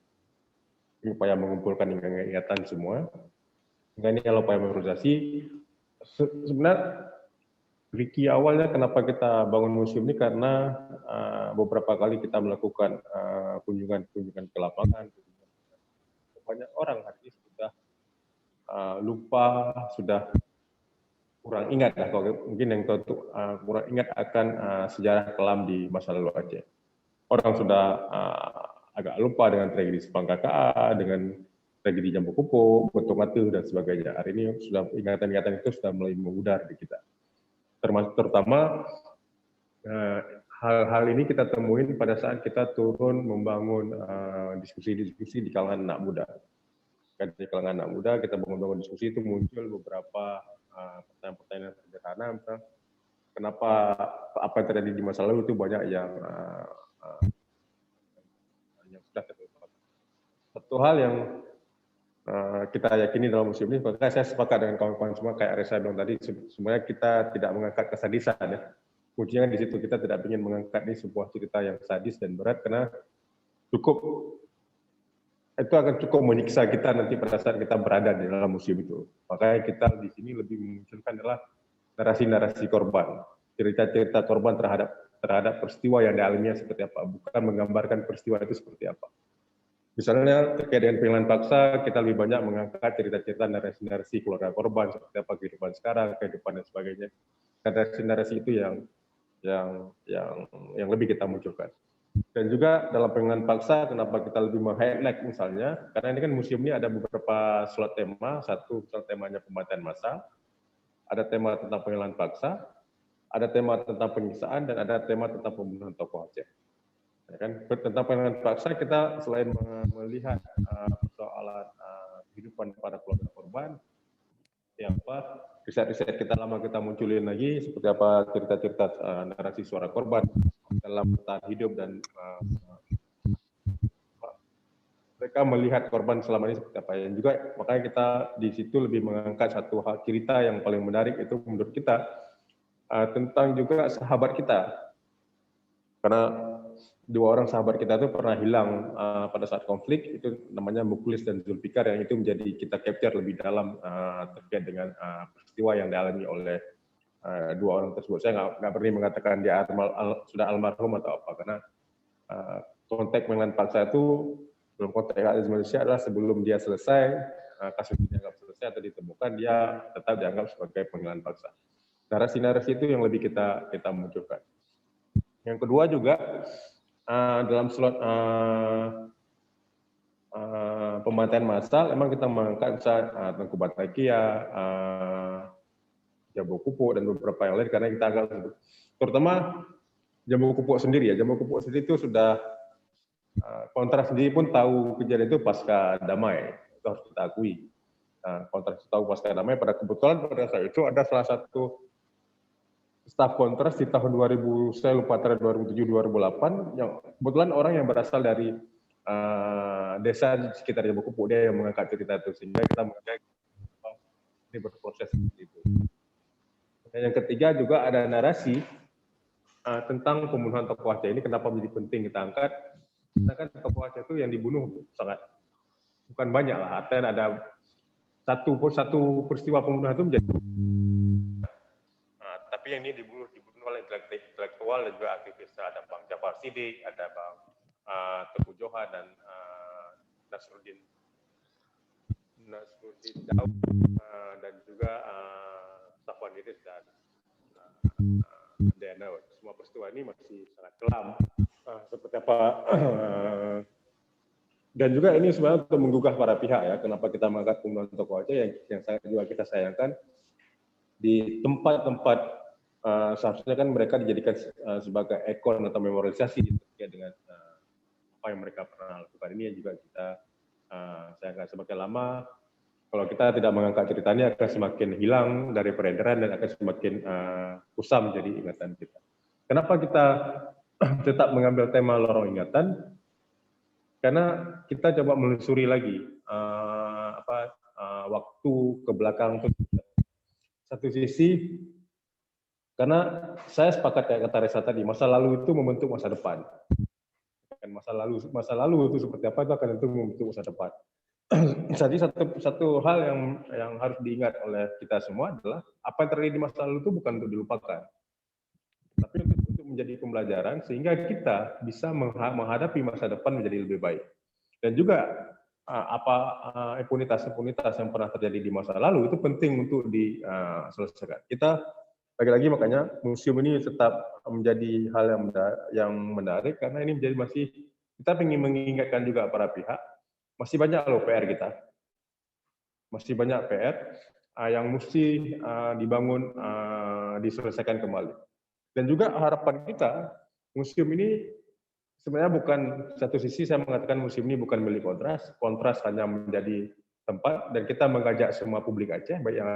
Ini upaya mengumpulkan ingatan semua. Ini kalau upaya memorialisasi, sebenarnya Riki awalnya kenapa kita bangun museum ini karena beberapa kali kita melakukan kunjungan ke lapangan. Banyak orang hari ini sudah lupa, sudah kurang ingat lah, mungkin yang kurang ingat akan sejarah kelam di masa lalu Aceh. Orang sudah agak lupa dengan tragedi Sepang KKA, dengan tragedi Jambu Kupu, Bentuk Matu dan sebagainya. Hari ini sudah ingatan-ingatan itu sudah mulai memudar di kita. Terutama hal-hal ini kita temuin pada saat kita turun membangun diskusi-diskusi di kalangan anak muda. Di kalangan anak muda kita bangun diskusi, itu muncul beberapa pertanyaan-pertanyaan sederhana, misalnya kenapa apa yang terjadi di masa lalu itu banyak yang sudah terlupakan. Satu hal yang kita yakini dalam museum ini, makanya saya sepakat dengan kawan-kawan semua, kayak Reza bilang tadi, sebenarnya kita tidak mengangkat kesadisan ya. Kuncinya di situ, kita tidak ingin mengangkat ini sebuah cerita yang sadis dan berat, karena itu akan cukup menyiksa kita nanti pada saat kita berada di dalam museum itu. Makanya kita di sini lebih memunculkan adalah narasi-narasi korban, cerita-cerita korban terhadap peristiwa yang dialaminya seperti apa, bukan menggambarkan peristiwa itu seperti apa. Misalnya terkait dengan penghilangan paksa, kita lebih banyak mengangkat cerita-cerita narasi-narasi keluarga korban, seperti apa kehidupan sekarang, kehidupan dan sebagainya. Narasi-narasi itu yang lebih kita munculkan. Dan juga dalam penghilangan paksa, kenapa kita lebih meng-highlight misalnya, karena ini kan museum ini ada beberapa slot tema, satu misal temanya pembantaian massal, ada tema tentang penghilangan paksa, ada tema tentang penyiksaan, dan ada tema tentang pembunuhan tokoh Aceh. Ya kan? Tentang penghilangan paksa, kita selain melihat persoalan kehidupan para keluarga korban, riset-riset kita lama kita munculin lagi, seperti apa cerita-cerita narasi suara korban dalam bertahan hidup, dan mereka melihat korban selama ini seperti apa. Dan juga makanya kita di situ lebih mengangkat satu hal cerita yang paling menarik, itu menurut kita tentang juga sahabat kita. Karena dua orang sahabat kita itu pernah hilang pada saat konflik, itu namanya Muklis dan Zulfikar, yang itu menjadi kita capture lebih dalam terkait dengan peristiwa yang dialami oleh dua orang tersebut. Saya nggak berani mengatakan dia sudah almarhum atau apa, karena konteks penghilangan paksa itu dalam konteks hak asasi manusia adalah sebelum dia selesai, kasus dianggap selesai atau ditemukan, dia tetap dianggap sebagai penghilangan paksa. Narasi-narasi itu yang lebih kita munculkan. Yang kedua juga dalam slot pembantaian massal, emang kita mengangkat Tengku Batavia, Jambu Kupu, dan beberapa yang lain, karena kita anggap, terutama Jambu Kupu sendiri ya, Jambu Kupu sendiri itu sudah kontras sendiri pun tahu kejadian itu pasca damai, itu harus kita akui. Kontras tahu pasca damai, kebetulan pada saat itu ada salah satu staf kontras di tahun 2000, saya lupa antara 2007-2008, yang kebetulan orang yang berasal dari desa di sekitar Jambu Kupu, dia yang mengangkat cerita itu, sehingga kita mengangkat ini berproses seperti itu. Dan yang ketiga juga ada narasi tentang pembunuhan tokoh Aceh. Ini kenapa menjadi penting kita angkat? Karena kan tokoh Aceh itu yang dibunuh sangat bukan banyak lah. Artinya ada satu peristiwa pembunuhan itu menjadi. Tapi yang ini dibunuh oleh intelektual dan juga aktivis. Ada Bang Jafar Siddiq, ada Bang Teguh Johan, dan Nasruddin Daud, dan juga Safwan Idris dan Diana. Semua peristiwa ini masih sangat kelam, seperti apa. Dan juga ini sebenarnya untuk menggugah para pihak ya, kenapa kita mengangkat pembunuhan tokoh Aceh yang juga kita sayangkan di tempat-tempat seharusnya kan mereka dijadikan sebagai ikon atau memorialisasi terkait dengan apa yang mereka pernah lakukan. Ini juga kita sayangkan. Semakin lama kalau kita tidak mengangkat ceritanya, akan semakin hilang dari peredaran dan akan semakin kusam jadi ingatan kita. Kenapa kita tetap mengambil tema lorong ingatan? Karena kita coba menelusuri lagi waktu ke belakang. Satu sisi, karena saya sepakat kayak kata Reza tadi, masa lalu itu membentuk masa depan. Dan masa lalu itu seperti apa itu akan tentu membentuk masa depan. Jadi satu hal yang harus diingat oleh kita semua adalah apa yang terjadi di masa lalu itu bukan untuk dilupakan, tapi untuk menjadi pembelajaran sehingga kita bisa menghadapi masa depan menjadi lebih baik. Dan juga impunitas yang pernah terjadi di masa lalu itu penting untuk diselesaikan. Kita lagi-lagi makanya museum ini tetap menjadi hal yang menarik karena ini masih kita ingin mengingatkan juga para pihak masih banyak loh PR kita, masih banyak PR yang mesti dibangun, diselesaikan kembali. Dan juga harapan kita museum ini sebenarnya bukan, satu sisi saya mengatakan museum ini bukan milik Kontras hanya menjadi tempat dan kita mengajak semua publik Aceh baik yang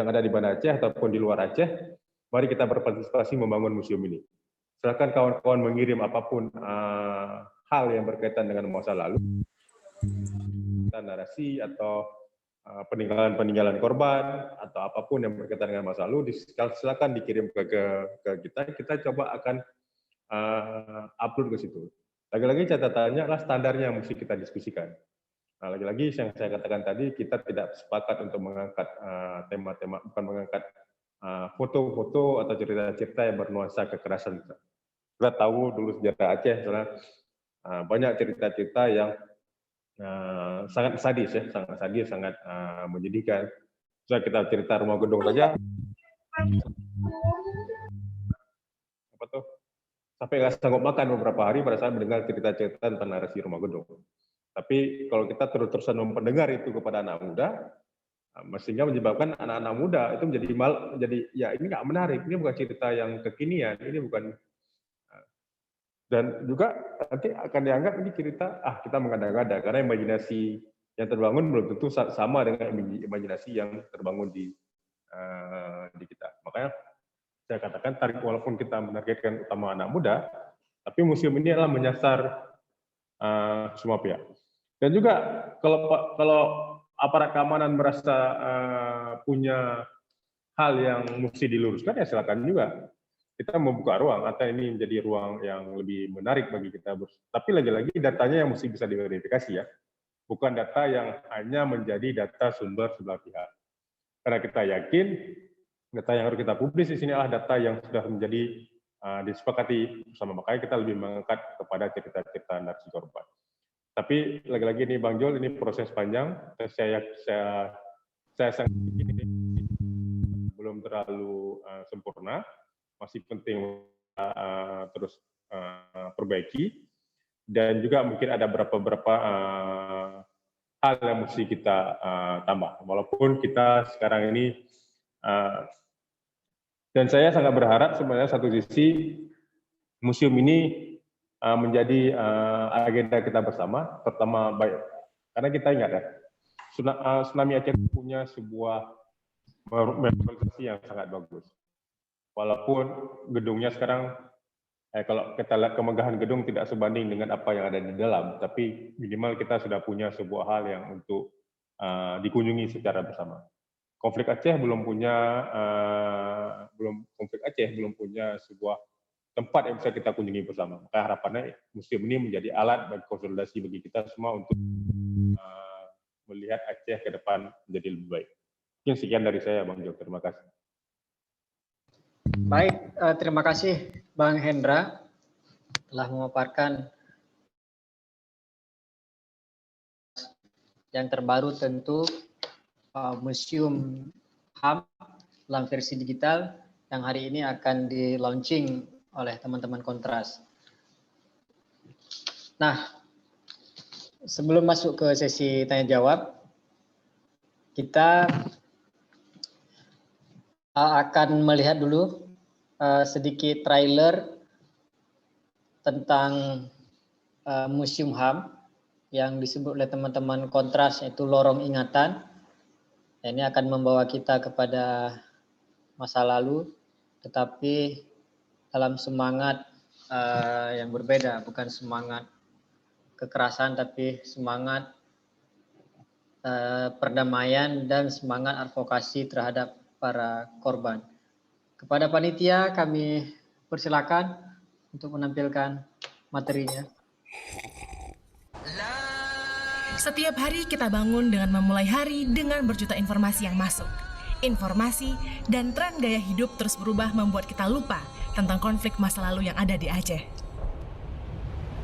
ada di Banda Aceh ataupun di luar Aceh, mari kita berpartisipasi membangun museum ini. Silakan kawan-kawan mengirim apapun hal yang berkaitan dengan masa lalu, narasi atau peninggalan korban atau apapun yang berkaitan dengan masa lalu, silakan dikirim ke kita. Kita coba akan upload ke situ. Lagi-lagi catatannya adalah standarnya yang mesti kita diskusikan. Nah, lagi-lagi yang saya katakan tadi, kita tidak sepakat untuk mengangkat tema-tema, bukan mengangkat foto-foto atau cerita-cerita yang bernuansa kekerasan. Kita tahu dulu sejarah Aceh, banyak cerita-cerita yang sangat sadis, sangat menyedihkan. Misalnya kita cerita Rumah Gedung saja, apa tuh? Sampai nggak sanggup makan beberapa hari pada saat mendengar cerita-cerita tentang narasi Rumah Gedung. Tapi kalau kita terus-terusan mempendengar itu kepada anak muda, sehingga menyebabkan anak-anak muda itu menjadi ya ini nggak menarik, ini bukan cerita yang kekinian, ini bukan. Dan juga nanti akan dianggap ini cerita kita mengada-ngada karena imajinasi yang terbangun belum tentu sama dengan imajinasi yang terbangun di kita. Makanya saya katakan walaupun kita menargetkan utama anak muda, tapi museum ini adalah menyasar semua pihak. Dan juga kalau aparat keamanan merasa punya hal yang mesti diluruskan, ya silakan juga. Kita membuka ruang, atau ini menjadi ruang yang lebih menarik bagi kita. Tapi lagi-lagi datanya yang mesti bisa diverifikasi ya. Bukan data yang hanya menjadi data sumber sebelah pihak. Karena kita yakin data yang harus kita publis di sini adalah data yang sudah menjadi disepakati bersama. Makanya kita lebih mengangkat kepada cerita-cerita narasi korban. Tapi lagi-lagi ini Bang Jol, ini proses panjang. Saya sangat belum terlalu sempurna, masih penting terus perbaiki. Dan juga mungkin ada beberapa hal yang mesti kita tambah. Walaupun kita sekarang ini dan saya sangat berharap sebenarnya satu sisi museum ini menjadi agenda kita bersama, terutama baik karena kita ingat ya, Tsunami Aceh punya sebuah memorialisasi yang sangat bagus. Walaupun gedungnya sekarang, kalau kita lihat kemegahan gedung tidak sebanding dengan apa yang ada di dalam, tapi minimal kita sudah punya sebuah hal yang untuk dikunjungi secara bersama. Konflik Aceh belum punya sebuah tempat yang bisa kita kunjungi bersama. Maka harapannya museum ini menjadi alat bagi konsolidasi bagi kita semua untuk melihat Aceh ke depan menjadi lebih baik. Mungkin sekian dari saya, Bang Jo. Terima kasih. Baik, terima kasih Bang Hendra telah memaparkan yang terbaru tentu Museum HAM dalam versi digital yang hari ini akan di-launching oleh teman-teman Kontras. Nah, sebelum masuk ke sesi tanya jawab, kita akan melihat dulu sedikit trailer tentang Museum HAM yang disebut oleh teman-teman Kontras, yaitu Lorong Ingatan. Ini akan membawa kita kepada masa lalu, tetapi dalam semangat yang berbeda, bukan semangat kekerasan, tapi semangat perdamaian dan semangat advokasi terhadap para korban. Kepada panitia kami persilakan untuk menampilkan materinya. Setiap hari kita bangun dengan memulai hari dengan berjuta informasi yang masuk. Informasi dan tren gaya hidup terus berubah membuat kita lupa tentang konflik masa lalu yang ada di Aceh.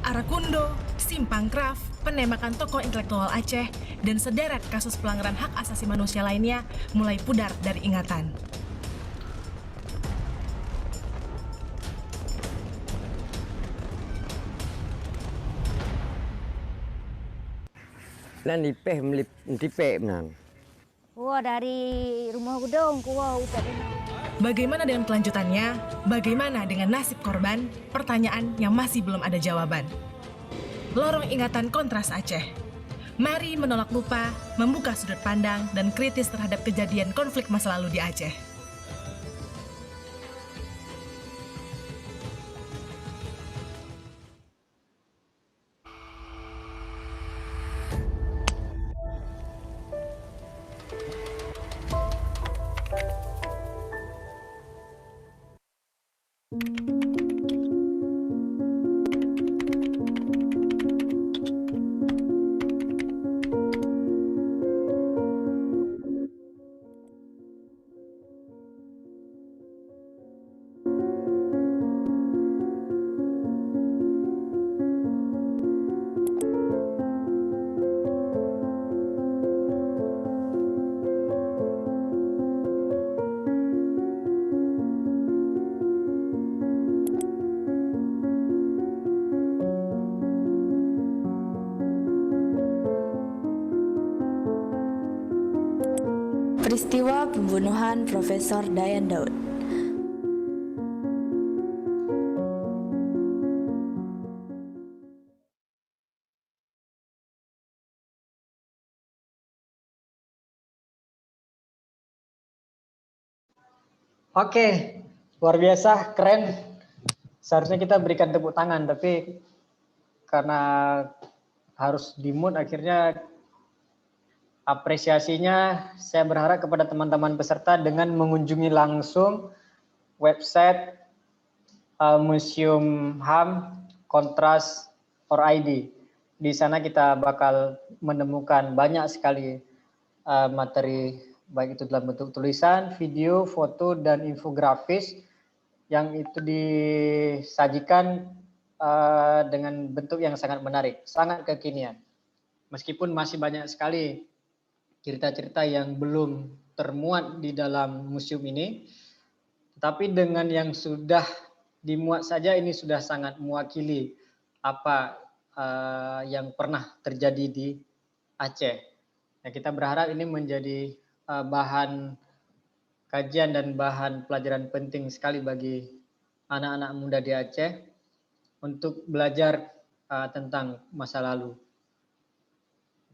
Arakundo, Simpangkraf, penembakan tokoh intelektual Aceh, dan sederet kasus pelanggaran hak asasi manusia lainnya mulai pudar dari ingatan. Lan lipeh melipeh menang. Wah, dari rumah gedung kuah ucap ini. Bagaimana dengan kelanjutannya? Bagaimana dengan nasib korban? Pertanyaan yang masih belum ada jawaban. Lorong ingatan Kontras Aceh. Mari menolak lupa, membuka sudut pandang, dan kritis terhadap kejadian konflik masa lalu di Aceh. Peristiwa pembunuhan Profesor Dayan Daud. Oke, luar biasa, keren. Seharusnya kita berikan tepuk tangan, tapi karena harus di-mute akhirnya apresiasinya saya berharap kepada teman-teman peserta dengan mengunjungi langsung website Museum HAM Kontras.id. Di sana kita bakal menemukan banyak sekali materi, baik itu dalam bentuk tulisan, video, foto, dan infografis yang itu disajikan dengan bentuk yang sangat menarik, sangat kekinian. Meskipun masih banyak sekali cerita-cerita yang belum termuat di dalam museum ini, tetapi dengan yang sudah dimuat saja ini sudah sangat mewakili apa yang pernah terjadi di Aceh. Nah, kita berharap ini menjadi bahan kajian dan bahan pelajaran penting sekali bagi anak-anak muda di Aceh untuk belajar tentang masa lalu.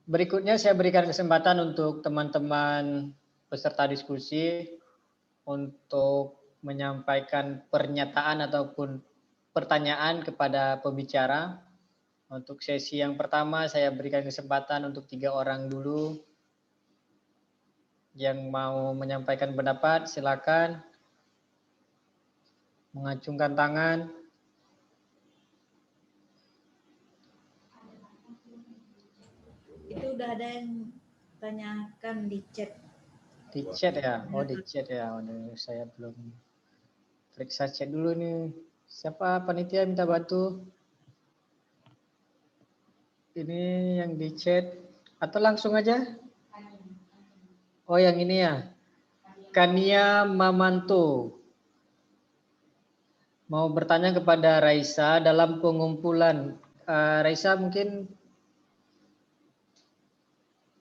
Berikutnya saya berikan kesempatan untuk teman-teman peserta diskusi untuk menyampaikan pernyataan ataupun pertanyaan kepada pembicara. Untuk sesi yang pertama saya berikan kesempatan untuk 3 orang dulu yang mau menyampaikan pendapat, silakan mengacungkan tangan. Itu udah ada yang tanyakan di chat. Di chat ya? Oh, di chat ya. Waduh, saya belum periksa chat dulu nih. Siapa panitia minta bantu? Ini yang di chat atau langsung aja? Oh, yang ini ya. Kania Mamanto mau bertanya kepada Raisa dalam pengumpulan. Raisa mungkin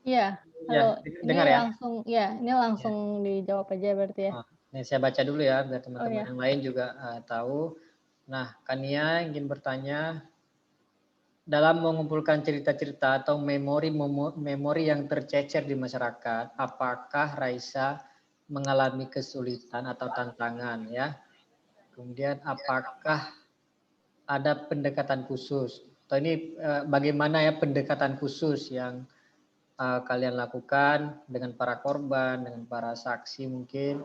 Iya, ya, dengar ini ya? langsung ini langsung dijawab aja berarti ya. Ini saya baca dulu ya biar teman-teman iya. yang lain juga tahu. Nah, Kania ingin bertanya dalam mengumpulkan cerita-cerita atau memori yang tercecer di masyarakat, apakah Raisa mengalami kesulitan atau tantangan ya? Kemudian apakah ada pendekatan khusus? Atau ini bagaimana ya pendekatan khusus yang kalian lakukan dengan para korban, dengan para saksi mungkin,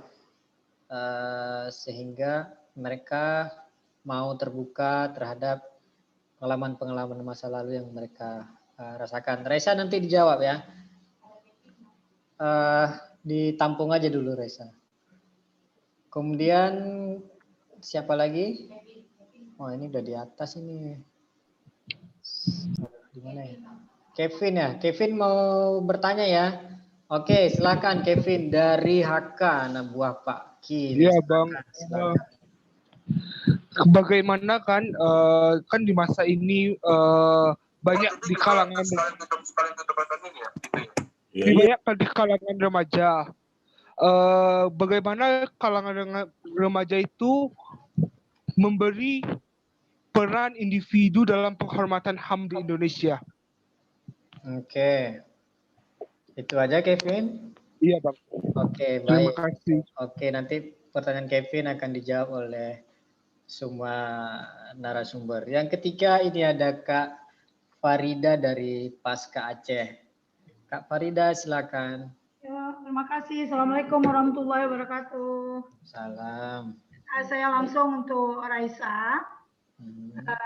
sehingga mereka mau terbuka terhadap pengalaman-pengalaman masa lalu yang mereka rasakan. Reza nanti dijawab ya. Ditampung aja dulu Reza. Kemudian siapa lagi? Oh ini udah di atas ini. Di mana ya? Kevin ya. Kevin mau bertanya ya. Oke, silakan Kevin dari HK anak buah Pak Ki. Iya Bang. Bagaimana kan di masa ini banyak di kalangan di kalangan remaja. Bagaimana kalangan remaja itu memberi peran individu dalam penghormatan HAM di Indonesia? Oke. Itu aja Kevin? Iya Bang. Oke, baik. Terima kasih. Oke, nanti pertanyaan Kevin akan dijawab oleh semua narasumber. Yang ketiga ini ada Kak Farida dari Pasca Aceh. Kak Farida silakan. Ya, terima kasih. Assalamualaikum warahmatullahi wabarakatuh. Salam. Saya langsung untuk Raisa.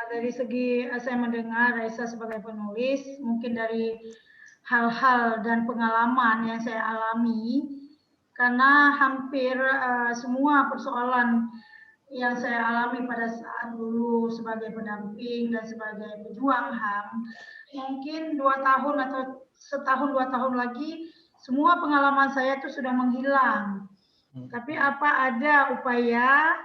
Dari segi saya mendengar Raisa sebagai penulis, mungkin dari hal-hal dan pengalaman yang saya alami, karena hampir semua persoalan yang saya alami pada saat dulu sebagai pendamping dan sebagai pejuang HAM, mungkin 2 tahun atau setahun 2 tahun lagi, semua pengalaman saya itu sudah menghilang. Tapi apa ada upaya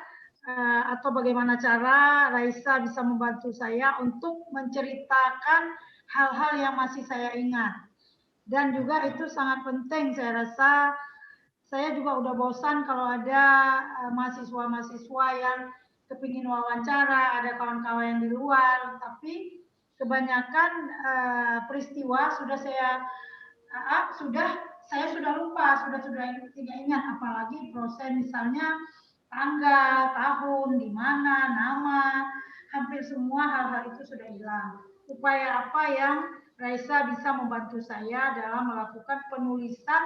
atau bagaimana cara Raisa bisa membantu saya untuk menceritakan hal-hal yang masih saya ingat. Dan juga itu sangat penting, saya rasa saya juga udah bosan kalau ada mahasiswa-mahasiswa yang kepingin wawancara, ada kawan-kawan yang di luar, tapi kebanyakan peristiwa saya sudah lupa, sudah tidak ingat, apalagi proses misalnya tanggal, tahun, di mana, nama, hampir semua hal-hal itu sudah hilang. Upaya apa yang Raisa bisa membantu saya dalam melakukan penulisan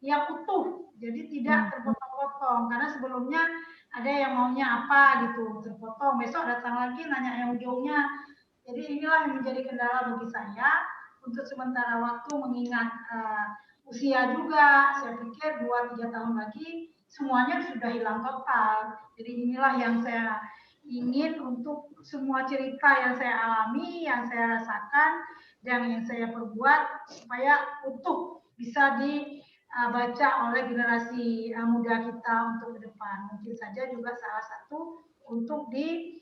yang utuh, jadi tidak terpotong-potong, karena sebelumnya ada yang maunya apa gitu, terpotong, besok datang lagi nanya yang ujungnya. Jadi inilah yang menjadi kendala bagi saya untuk sementara waktu, mengingat usia juga, saya pikir 2-3 tahun lagi semuanya sudah hilang total. Jadi inilah yang saya ingin untuk semua cerita yang saya alami, yang saya rasakan, dan yang saya perbuat supaya utuh bisa dibaca oleh generasi muda kita untuk ke depan. Mungkin saja juga salah satu untuk di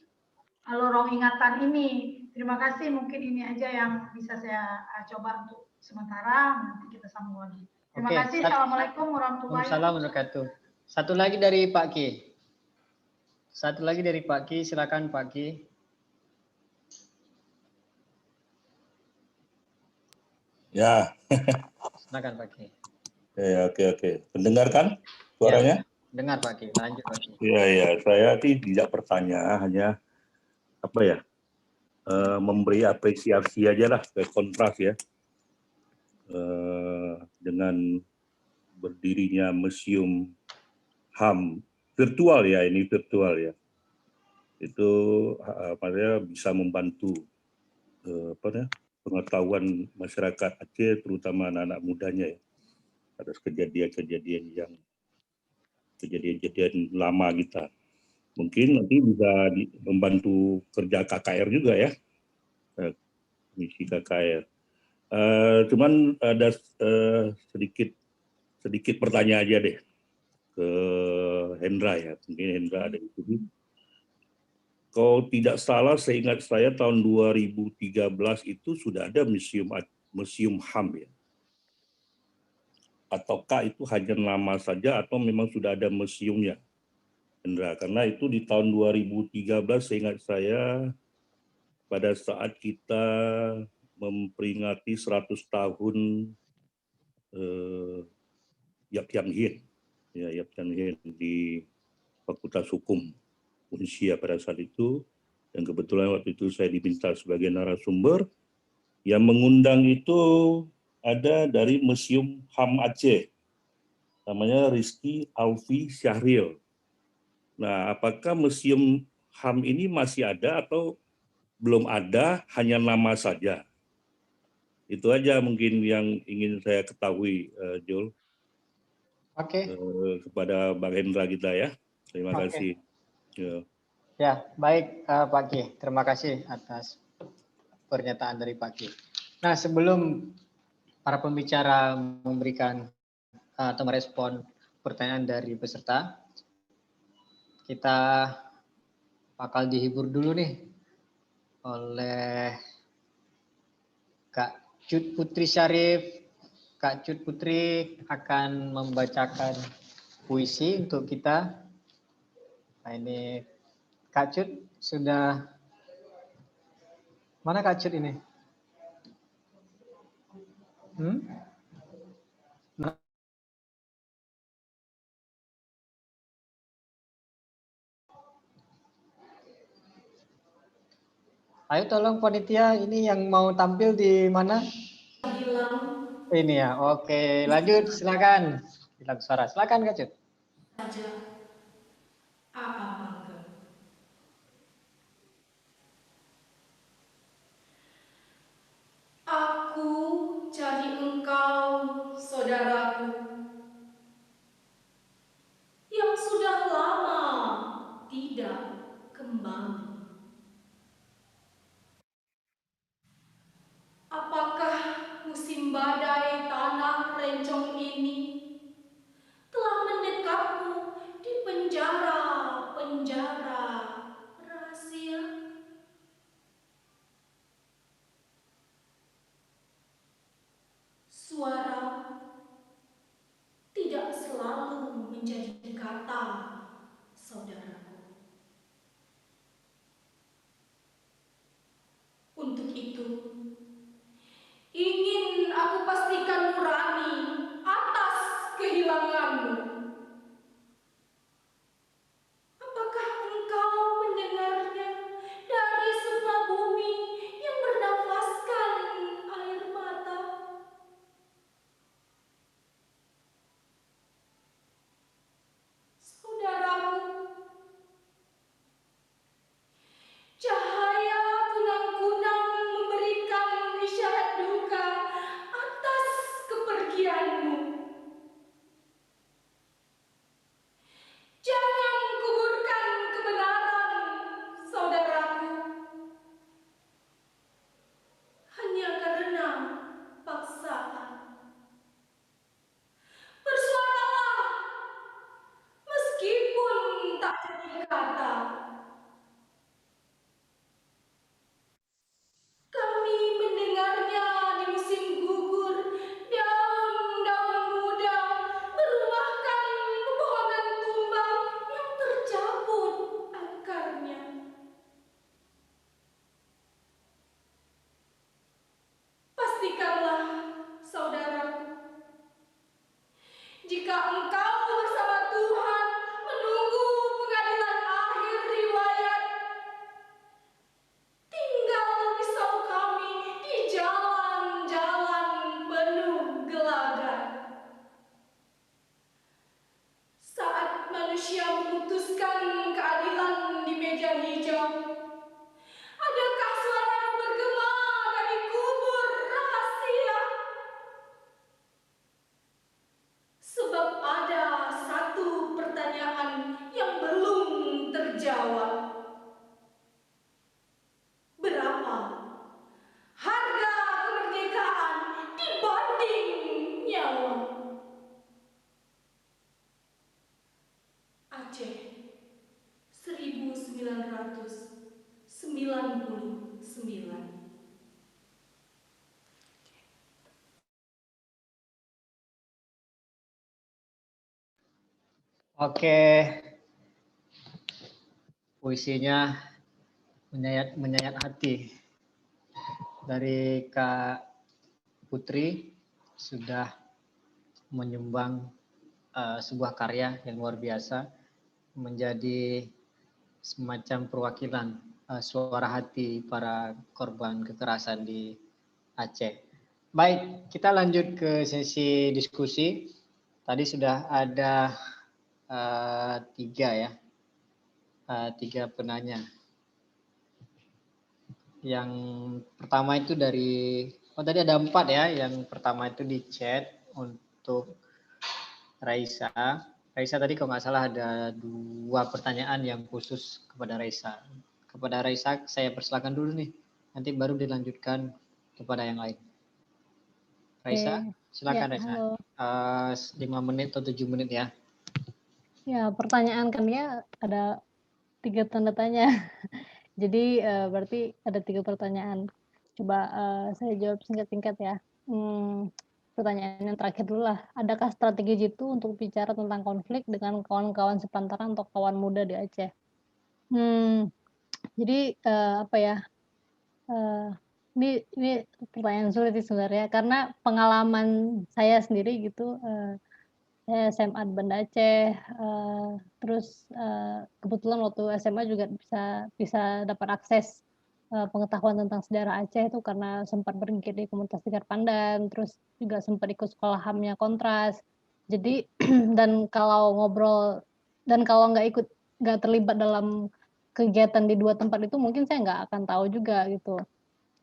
lorong ingatan ini. Terima kasih, mungkin ini aja yang bisa saya coba untuk sementara, nanti kita sambung lagi. Terima kasih. Assalamualaikum warahmatullahi wabarakatuh. Satu lagi dari Pak Ki. Silakan Pak Ki. Ya. Silakan Pak Ki. Oke. Mendengarkan suaranya? Ya, dengar Pak Ki. Lanjut Pak Ki. Iya. Saya tidak bertanya, hanya memberi apresiasi aja lah, ke kontras ya. Dengan berdirinya Museum HAM virtual ya, ini virtual ya. Itu bisa membantu pengetahuan masyarakat Aceh, terutama anak-anak mudanya ya, atas kejadian lama kita. Mungkin nanti bisa membantu kerja KKR juga ya, misi KKR. Cuman ada sedikit pertanyaan aja deh ke Hendra ya, mungkin Hendra ada itu. Kalau tidak salah, seingat saya tahun 2013 itu sudah ada museum HAM ya. Ataukah itu hanya nama saja atau memang sudah ada museumnya, Hendra? Karena itu di tahun 2013 seingat saya pada saat kita memperingati 100 tahun Yap Tian Hien di Fakultas Hukum Unsia pada saat itu, dan kebetulan waktu itu saya diminta sebagai narasumber. Yang mengundang itu ada dari Museum HAM Aceh, namanya Rizky Alfi Syahril. Nah, apakah Museum HAM ini masih ada atau belum ada, hanya nama saja? Itu aja mungkin yang ingin saya ketahui, Jul. Oke. Kepada Bang Hendra kita ya. Terima Oke. kasih. Ya, baik Pak Ki. Terima kasih atas pernyataan dari Pak Ki. Nah, sebelum para pembicara memberikan atau merespon pertanyaan dari peserta, kita bakal dihibur dulu nih oleh Kak Cut Putri Syarif. Kak Cut Putri akan membacakan puisi untuk kita. Nah, ini Kak Cut sudah, mana Kak Cut ini? Ayo tolong panitia, ini yang mau tampil di mana? Ini ya, oke. Lanjut, silakan. Bilang suara, silakan Kak Cut. Aku cari engkau, saudaraku, yang sudah lama tidak kembali. Apakah musim badai tanah rencong ini telah mendekapmu di penjara-penjara rahasia? Suara tidak selalu menjadi kata, saudaraku. Untuk itu, ingin aku pastikan nurani atas kehilanganmu. Apakah engkau mendengarnya dari semua bumi yang bernafaskan air mata? Saudaraku, cahaya kunang-kunang memberikan isyarat duka atas kepergianmu. Jangan kuburkan kebenaran, saudaraku, hanya karena paksaan. Bersuaralah, meskipun tak jadi kata. Kami mendengarnya di musim gugur, daun-daun muda merumahkan pepohonan tumbang yang tercabut akarnya. Pastikanlah, saudaraku, jika engkau bersama Tuhan menunggu pengadilan akhir riwayat, tinggal risau kami di jalan-jalan penuh gelagat. Saat manusia memutuskan keadilan di meja hijau, adakah suara bergema dari kubur rahasia? Sebab ada satu pertanyaan yang belum terjawab. Berapa harga kemerdekaan dibanding nyawa? Aceh, 1999. Oke. Puisinya menyayat hati. Dari Kak Putri sudah menyumbang sebuah karya yang luar biasa, menjadi semacam perwakilan suara hati para korban kekerasan di Aceh. Baik, kita lanjut ke sesi diskusi. Tadi sudah ada 3 penanya. Yang pertama itu dari, tadi ada 4 ya. Yang pertama itu di chat untuk Raisa. Raisa tadi kalau nggak salah ada 2 pertanyaan yang khusus kepada Raisa. Kepada Raisa saya persilakan dulu nih. Nanti baru dilanjutkan kepada yang lain. Raisa, silakan Raisa. 5 menit atau 7 menit ya. Ya, pertanyaan kami ada 3 tanda tanya. Jadi berarti ada 3 pertanyaan. Coba saya jawab singkat-singkat ya. Pertanyaan yang terakhir dulu lah. Adakah strategi Jitu untuk bicara tentang konflik dengan kawan-kawan sepantaran atau kawan muda di Aceh? Jadi apa ya? Ini pertanyaan sulit sih sebenarnya, karena pengalaman saya sendiri gitu, saya SMA di Banda Aceh, terus kebetulan waktu SMA juga bisa dapat akses pengetahuan tentang sejarah Aceh itu karena sempat bergabung di komunitas Tikar Pandan, terus juga sempat ikut sekolah HAM-nya Kontras. Jadi dan kalau ngobrol dan kalau nggak terlibat dalam kegiatan di 2 tempat itu mungkin saya nggak akan tahu juga gitu.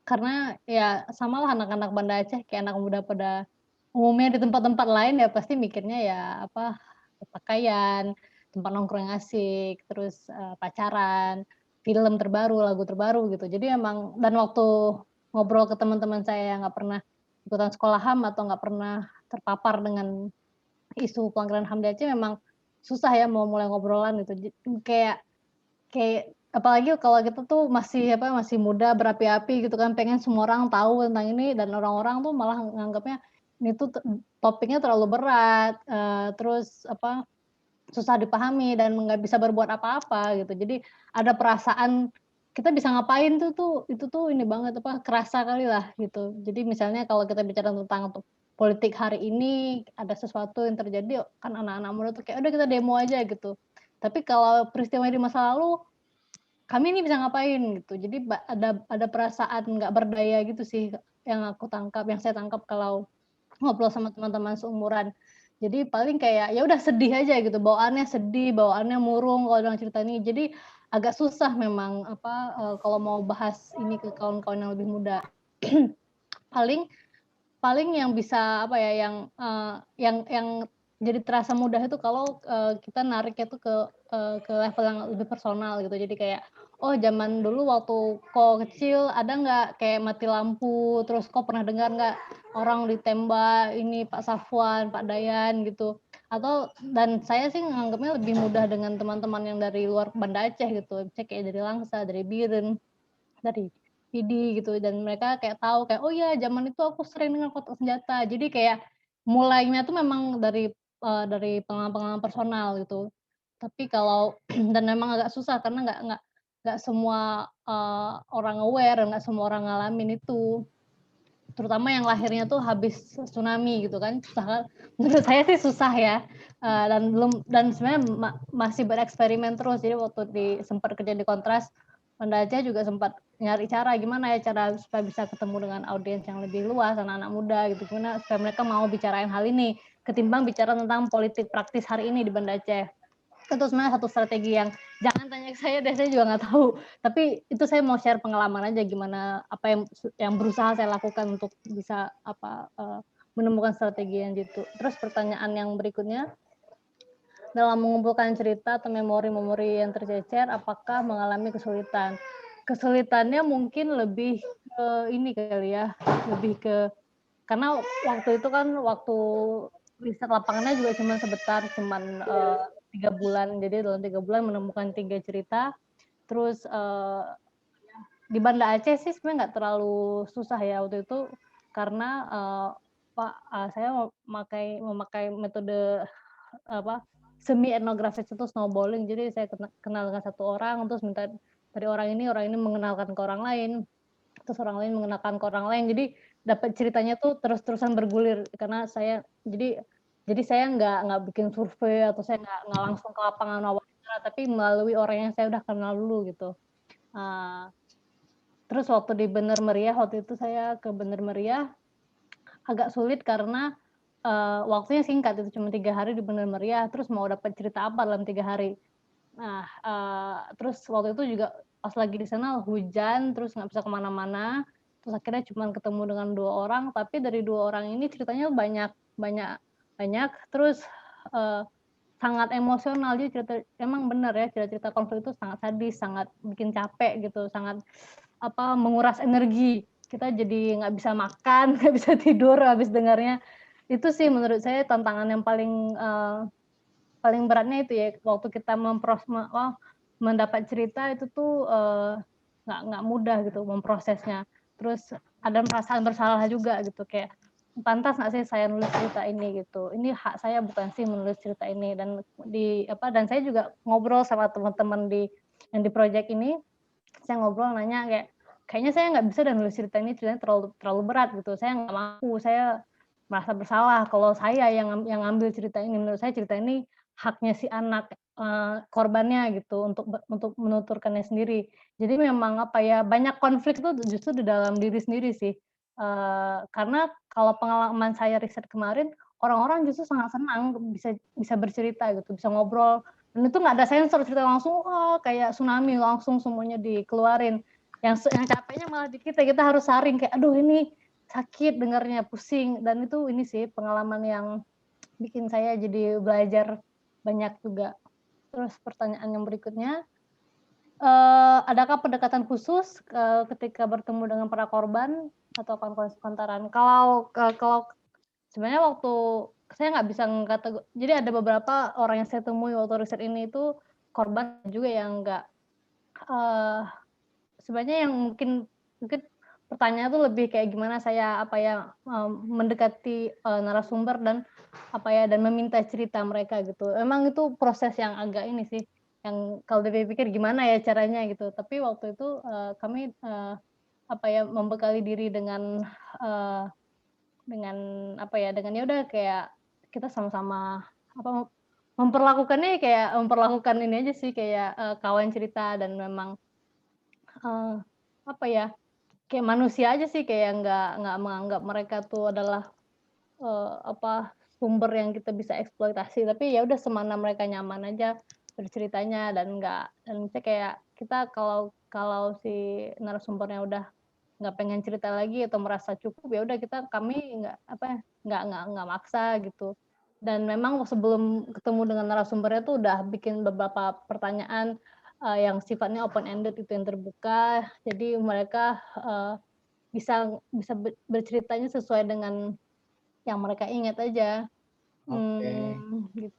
Karena ya samalah anak-anak Banda Aceh kayak anak muda pada umumnya di tempat-tempat lain ya pasti mikirnya ya pakaian, tempat nongkrong yang asik, terus pacaran, film terbaru, lagu terbaru gitu. Jadi emang dan waktu ngobrol ke teman-teman saya yang nggak pernah ikutan sekolah HAM atau nggak pernah terpapar dengan isu pelanggaran HAM di Aceh memang susah ya mau mulai ngobrolan gitu. Kayak apalagi kalau kita tuh masih muda berapi-api gitu kan, pengen semua orang tahu tentang ini dan orang-orang tuh malah nganggapnya ini tuh topiknya terlalu berat, terus susah dipahami dan nggak bisa berbuat apa-apa gitu. Jadi ada perasaan kita bisa ngapain itu tuh ini banget kerasa kali lah gitu. Jadi misalnya kalau kita bicara tentang politik hari ini ada sesuatu yang terjadi kan anak-anak muda tuh kayak udah kita demo aja gitu. Tapi kalau peristiwa di masa lalu kami ini bisa ngapain gitu. Jadi ada perasaan nggak berdaya gitu sih yang saya tangkap kalau ngobrol sama teman-teman seumuran. Jadi paling kayak ya udah sedih aja gitu, bawaannya sedih, bawaannya murung kalau dengan cerita ini. Jadi agak susah memang kalau mau bahas ini ke kawan-kawan yang lebih muda. paling yang bisa yang jadi terasa mudah itu kalau kita nariknya tuh ke level yang lebih personal gitu. Jadi kayak zaman dulu waktu kok kecil ada nggak kayak mati lampu, terus kok pernah dengar nggak orang ditembak ini Pak Safwan, Pak Dayan gitu. Dan saya sih nganggapnya lebih mudah dengan teman-teman yang dari luar Banda Aceh gitu, misalnya kayak dari Langsa, dari Biren, dari PD gitu, dan mereka kayak tahu kayak oh ya zaman itu aku sering dengan kotak senjata. Jadi kayak mulainya tuh memang dari pengalaman-pengalaman personal gitu. Tapi kalau dan memang agak susah karena nggak semua orang aware, nggak semua orang ngalamin itu. Terutama yang lahirnya tuh habis tsunami gitu kan, susah kan. Menurut saya sih susah ya. Dan sebenarnya masih bereksperimen terus. Jadi waktu sempat kerja di Kontras, Banda Aceh juga sempat nyari cara gimana ya cara supaya bisa ketemu dengan audiens yang lebih luas, anak-anak muda gitu, gimana supaya mereka mau bicarain hal ini ketimbang bicara tentang politik praktis hari ini di Banda Aceh. Itu sebenarnya satu strategi yang jangan tanya ke saya deh, saya juga nggak tahu. Tapi itu saya mau share pengalaman aja gimana apa yang berusaha saya lakukan untuk bisa menemukan strategi yang gitu. Terus pertanyaan yang berikutnya, dalam mengumpulkan cerita atau memori-memori yang tercecer, apakah mengalami kesulitan? Kesulitannya mungkin lebih ke ini kali ya, lebih ke karena waktu itu kan waktu riset lapangannya juga cuma sebentar, cuma 3 bulan. Jadi dalam 3 bulan menemukan 3 cerita. Terus di Banda Aceh sih sebenarnya nggak terlalu susah ya waktu itu karena saya memakai metode semi etnografis itu snowballing. Jadi saya kenal dengan satu orang, terus minta dari orang ini mengenalkan ke orang lain, terus orang lain mengenalkan ke orang lain. Jadi dapat ceritanya tuh terus-terusan bergulir karena saya jadi saya nggak bikin survei atau saya nggak langsung ke lapangan wawancara, tapi melalui orang yang saya udah kenal dulu gitu. Terus waktu di Bener Meriah, waktu itu saya ke Bener Meriah, agak sulit karena waktunya singkat, itu cuma 3 hari di Benar Meriah, terus mau dapat cerita apa dalam 3 hari. Nah, terus waktu itu juga pas lagi di sana hujan, terus nggak bisa kemana-mana, terus akhirnya cuma ketemu dengan 2 orang, tapi dari 2 orang ini ceritanya banyak, terus sangat emosional. Jadi cerita emang benar ya, cerita-cerita konflik itu sangat sadis, sangat bikin capek gitu, sangat menguras energi. Kita jadi nggak bisa makan, nggak bisa tidur habis dengarnya. Itu sih menurut saya tantangan yang paling beratnya itu ya, waktu kita mendapat cerita itu tuh nggak mudah gitu memprosesnya. Terus ada perasaan bersalah juga gitu, kayak pantas nggak sih saya nulis cerita ini gitu, ini hak saya bukan sih menulis cerita ini. Dan dan saya juga ngobrol sama teman-teman yang di project ini, saya ngobrol nanya kayaknya saya nggak bisa dan nulis cerita ini, ceritanya terlalu berat gitu, saya nggak mampu, saya merasa bersalah kalau saya yang ngambil cerita ini. Menurut saya cerita ini haknya si anak korbannya gitu untuk menuturkannya sendiri. Jadi memang banyak konflik itu justru di dalam diri sendiri sih. Karena kalau pengalaman saya riset kemarin, orang-orang justru sangat senang bisa bercerita gitu, bisa ngobrol, dan itu nggak ada sensor, cerita langsung kayak tsunami, langsung semuanya dikeluarin. Yang capeknya malah di kita harus saring kayak aduh ini sakit dengarnya, pusing. Dan itu ini sih pengalaman yang bikin saya jadi belajar banyak juga. Terus pertanyaan yang berikutnya, adakah pendekatan khusus ketika bertemu dengan para korban atau kontaran? Kalau sebenarnya waktu saya nggak bisa jadi ada beberapa orang yang saya temui waktu riset ini itu korban juga yang nggak sebenarnya yang mungkin pertanyaan itu lebih kayak gimana saya mendekati narasumber dan dan meminta cerita mereka gitu. Emang itu proses yang agak ini sih, yang kalau dipikir gimana ya caranya gitu. Tapi waktu itu kami membekali diri dengan dengan ya udah kayak kita sama-sama memperlakukannya kayak memperlakukan ini aja sih, kayak kawan cerita. Dan memang kayak manusia aja sih, kayak nggak menganggap mereka tuh adalah sumber yang kita bisa eksploitasi, tapi ya udah semana mereka nyaman aja berceritanya. Dan misalnya kayak kita kalau si narasumbernya udah nggak pengen cerita lagi atau merasa cukup, ya udah kami nggak maksa gitu. Dan memang sebelum ketemu dengan narasumbernya tuh udah bikin beberapa pertanyaan yang sifatnya open ended, itu yang terbuka, jadi mereka bisa berceritanya sesuai dengan yang mereka ingat aja. Gitu.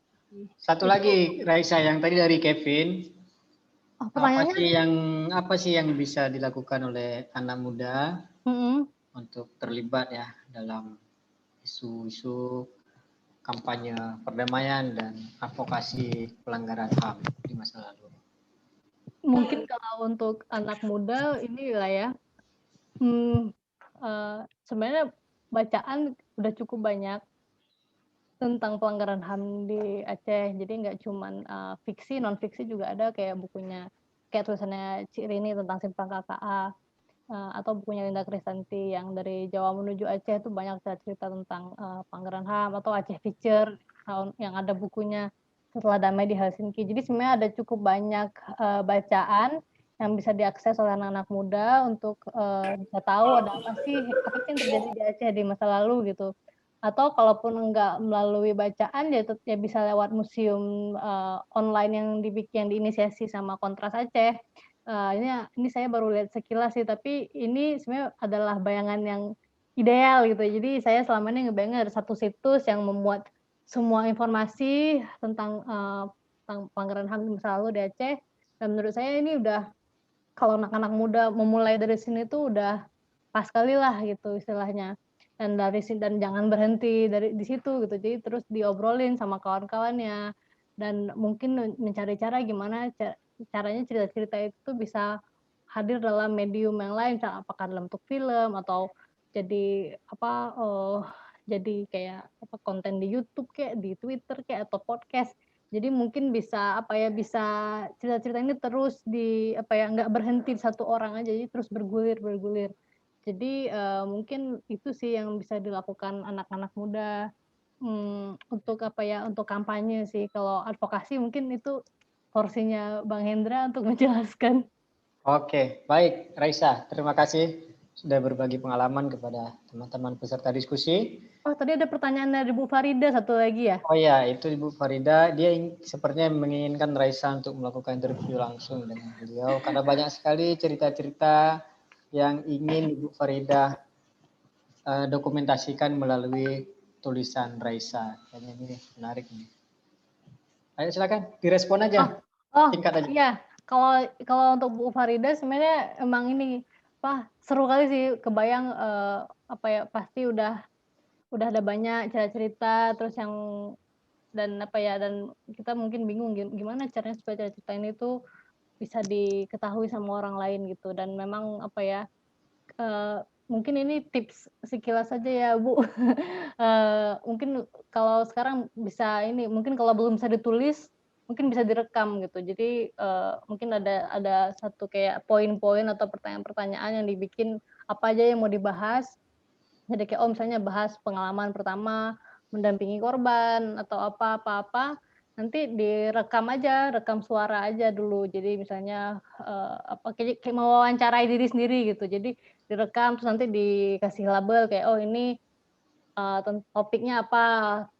Satu lagi Raisa, yang tadi dari Kevin, apa sih yang bisa dilakukan oleh anak muda untuk terlibat ya dalam isu-isu kampanye perdamaian dan advokasi pelanggaran HAM di masa lalu? Mungkin kalau untuk anak muda ini lah ya, sebenarnya bacaan udah cukup banyak tentang pelanggaran HAM di Aceh. Jadi nggak cuman fiksi, non fiksi juga ada, kayak bukunya, kayak tulisannya Cik Rini tentang Simpang KKA, atau bukunya Linda Kristanti yang dari Jawa menuju Aceh, itu banyak cerita tentang pelanggaran HAM, atau Aceh Feature yang ada bukunya Setelah Damai di Helsinki. Jadi sebenarnya ada cukup banyak bacaan yang bisa diakses oleh anak-anak muda untuk bisa tahu ada apa sih yang terjadi di Aceh di masa lalu gitu. Atau kalaupun enggak melalui bacaan, ya bisa lewat museum online yang diinisiasi sama Kontras Aceh. Ini saya baru lihat sekilas sih, tapi ini sebenarnya adalah bayangan yang ideal gitu. Jadi saya selama ini ngebayangin ada satu situs yang memuat semua informasi tentang pelanggaran HAM di masa lalu di Aceh. Dan menurut saya ini udah, kalau anak-anak muda memulai dari sini tuh udah pas kali lah gitu istilahnya. Dan jangan berhenti di situ gitu. Jadi terus diobrolin sama kawan-kawannya, dan mungkin mencari cara gimana caranya cerita-cerita itu bisa hadir dalam medium yang lain, apakah dalam bentuk film atau jadi jadi kayak konten di YouTube kayak di Twitter kayak atau podcast. Jadi mungkin bisa bisa cerita-cerita ini terus nggak berhenti di satu orang aja, jadi terus bergulir. Jadi mungkin itu sih yang bisa dilakukan anak-anak muda untuk apa ya, untuk kampanye sih. Kalau advokasi mungkin itu porsinya Bang Hendra untuk menjelaskan. Oke, baik Raisa, terima kasih sudah berbagi pengalaman kepada teman-teman peserta diskusi. Oh, tadi ada pertanyaan dari Bu Farida satu lagi ya? Oh ya, itu Ibu Farida, dia sepertinya menginginkan Raisa untuk melakukan interview langsung dengan beliau karena banyak sekali cerita-cerita yang ingin Ibu Farida dokumentasikan melalui tulisan Raisa. Kayaknya ini menarik nih. Ayo silakan, direspon aja. Singkat aja. Iya, kalau untuk Bu Farida sebenarnya emang ini seru kali sih, kebayang apa ya, pasti udah ada banyak cerita-cerita terus yang dan apa ya, dan kita mungkin bingung gimana caranya supaya cerita ini tuh bisa diketahui sama orang lain gitu. Dan memang apa ya, mungkin ini tips sekilas saja ya Bu. Mungkin kalau sekarang bisa ini, mungkin kalau belum bisa ditulis mungkin bisa direkam gitu. Jadi mungkin ada satu kayak poin-poin atau pertanyaan-pertanyaan yang dibikin apa aja yang mau dibahas. Jadi kayak misalnya bahas pengalaman pertama mendampingi korban atau apa-apa, nanti direkam aja, rekam suara aja dulu. Jadi misalnya kayak mewawancarai diri sendiri gitu. Jadi direkam terus nanti dikasih label kayak ini topiknya apa.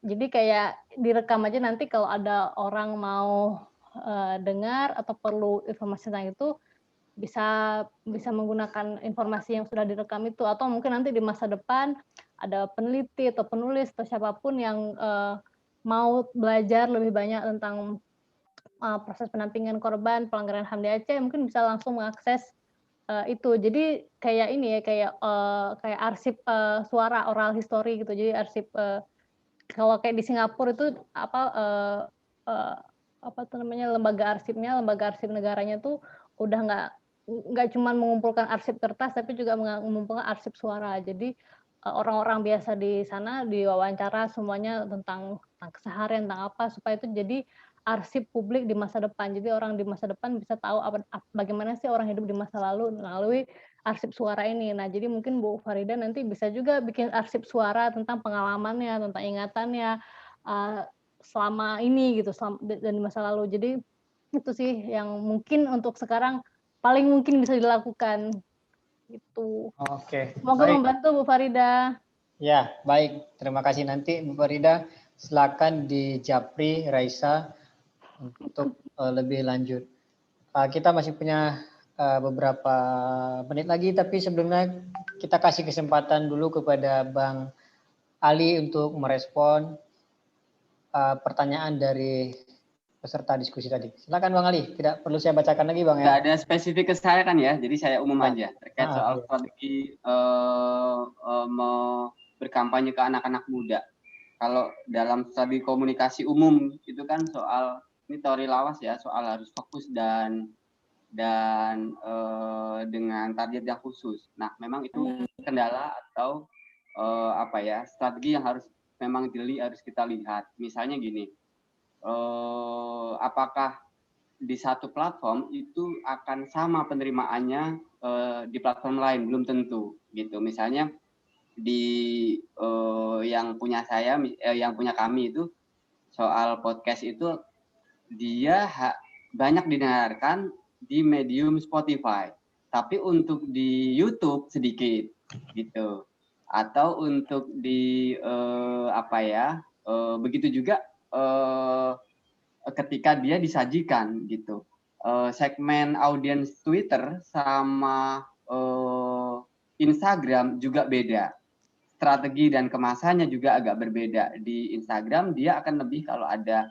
Jadi kayak direkam aja, nanti kalau ada orang mau dengar atau perlu informasi tentang itu bisa menggunakan informasi yang sudah direkam itu, atau mungkin nanti di masa depan ada peneliti atau penulis atau siapapun yang mau belajar lebih banyak tentang proses pendampingan korban pelanggaran HAM di Aceh, mungkin bisa langsung mengakses itu. Jadi kayak ini ya, kayak arsip suara oral history gitu. Jadi arsip kalau kayak di Singapura itu lembaga arsip negaranya tuh udah nggak cuma mengumpulkan arsip kertas, tapi juga mengumpulkan arsip suara. Jadi orang-orang biasa di sana diwawancara semuanya tentang keseharian, tentang apa, supaya itu jadi arsip publik di masa depan. Jadi orang di masa depan bisa tahu bagaimana sih orang hidup di masa lalu melalui arsip suara ini. Nah, jadi mungkin Bu Farida nanti bisa juga bikin arsip suara tentang pengalamannya, tentang ingatannya selama ini gitu, dan di masa lalu. Jadi itu sih yang mungkin untuk sekarang paling mungkin bisa dilakukan gitu. Oke. Semoga membantu Bu Farida. Ya, baik. Terima kasih. Nanti Bu Farida silakan dijapri Raisa untuk lebih lanjut. Kita masih punya beberapa menit lagi, tapi sebelumnya kita kasih kesempatan dulu kepada Bang Ali untuk merespon pertanyaan dari peserta diskusi tadi. Silakan Bang Ali, tidak perlu saya bacakan lagi Bang ya. Tidak ada spesifik ke saya kan ya, jadi saya umum aja terkait soal strategi berkampanye ke anak-anak muda. Kalau dalam strategi komunikasi umum itu kan soal, ini teori lawas ya, soal harus fokus dan dengan target yang khusus. Nah, memang itu kendala atau strategi yang harus memang harus kita lihat. Misalnya gini, apakah di satu platform itu akan sama penerimaannya di platform lain? Belum tentu gitu. Misalnya di yang punya kami itu soal podcast itu dia banyak didengarkan di medium Spotify, tapi untuk di YouTube sedikit gitu. Atau untuk di begitu juga ketika dia disajikan gitu, segmen audiens Twitter sama Instagram juga beda, strategi dan kemasannya juga agak berbeda. Di Instagram dia akan lebih, kalau ada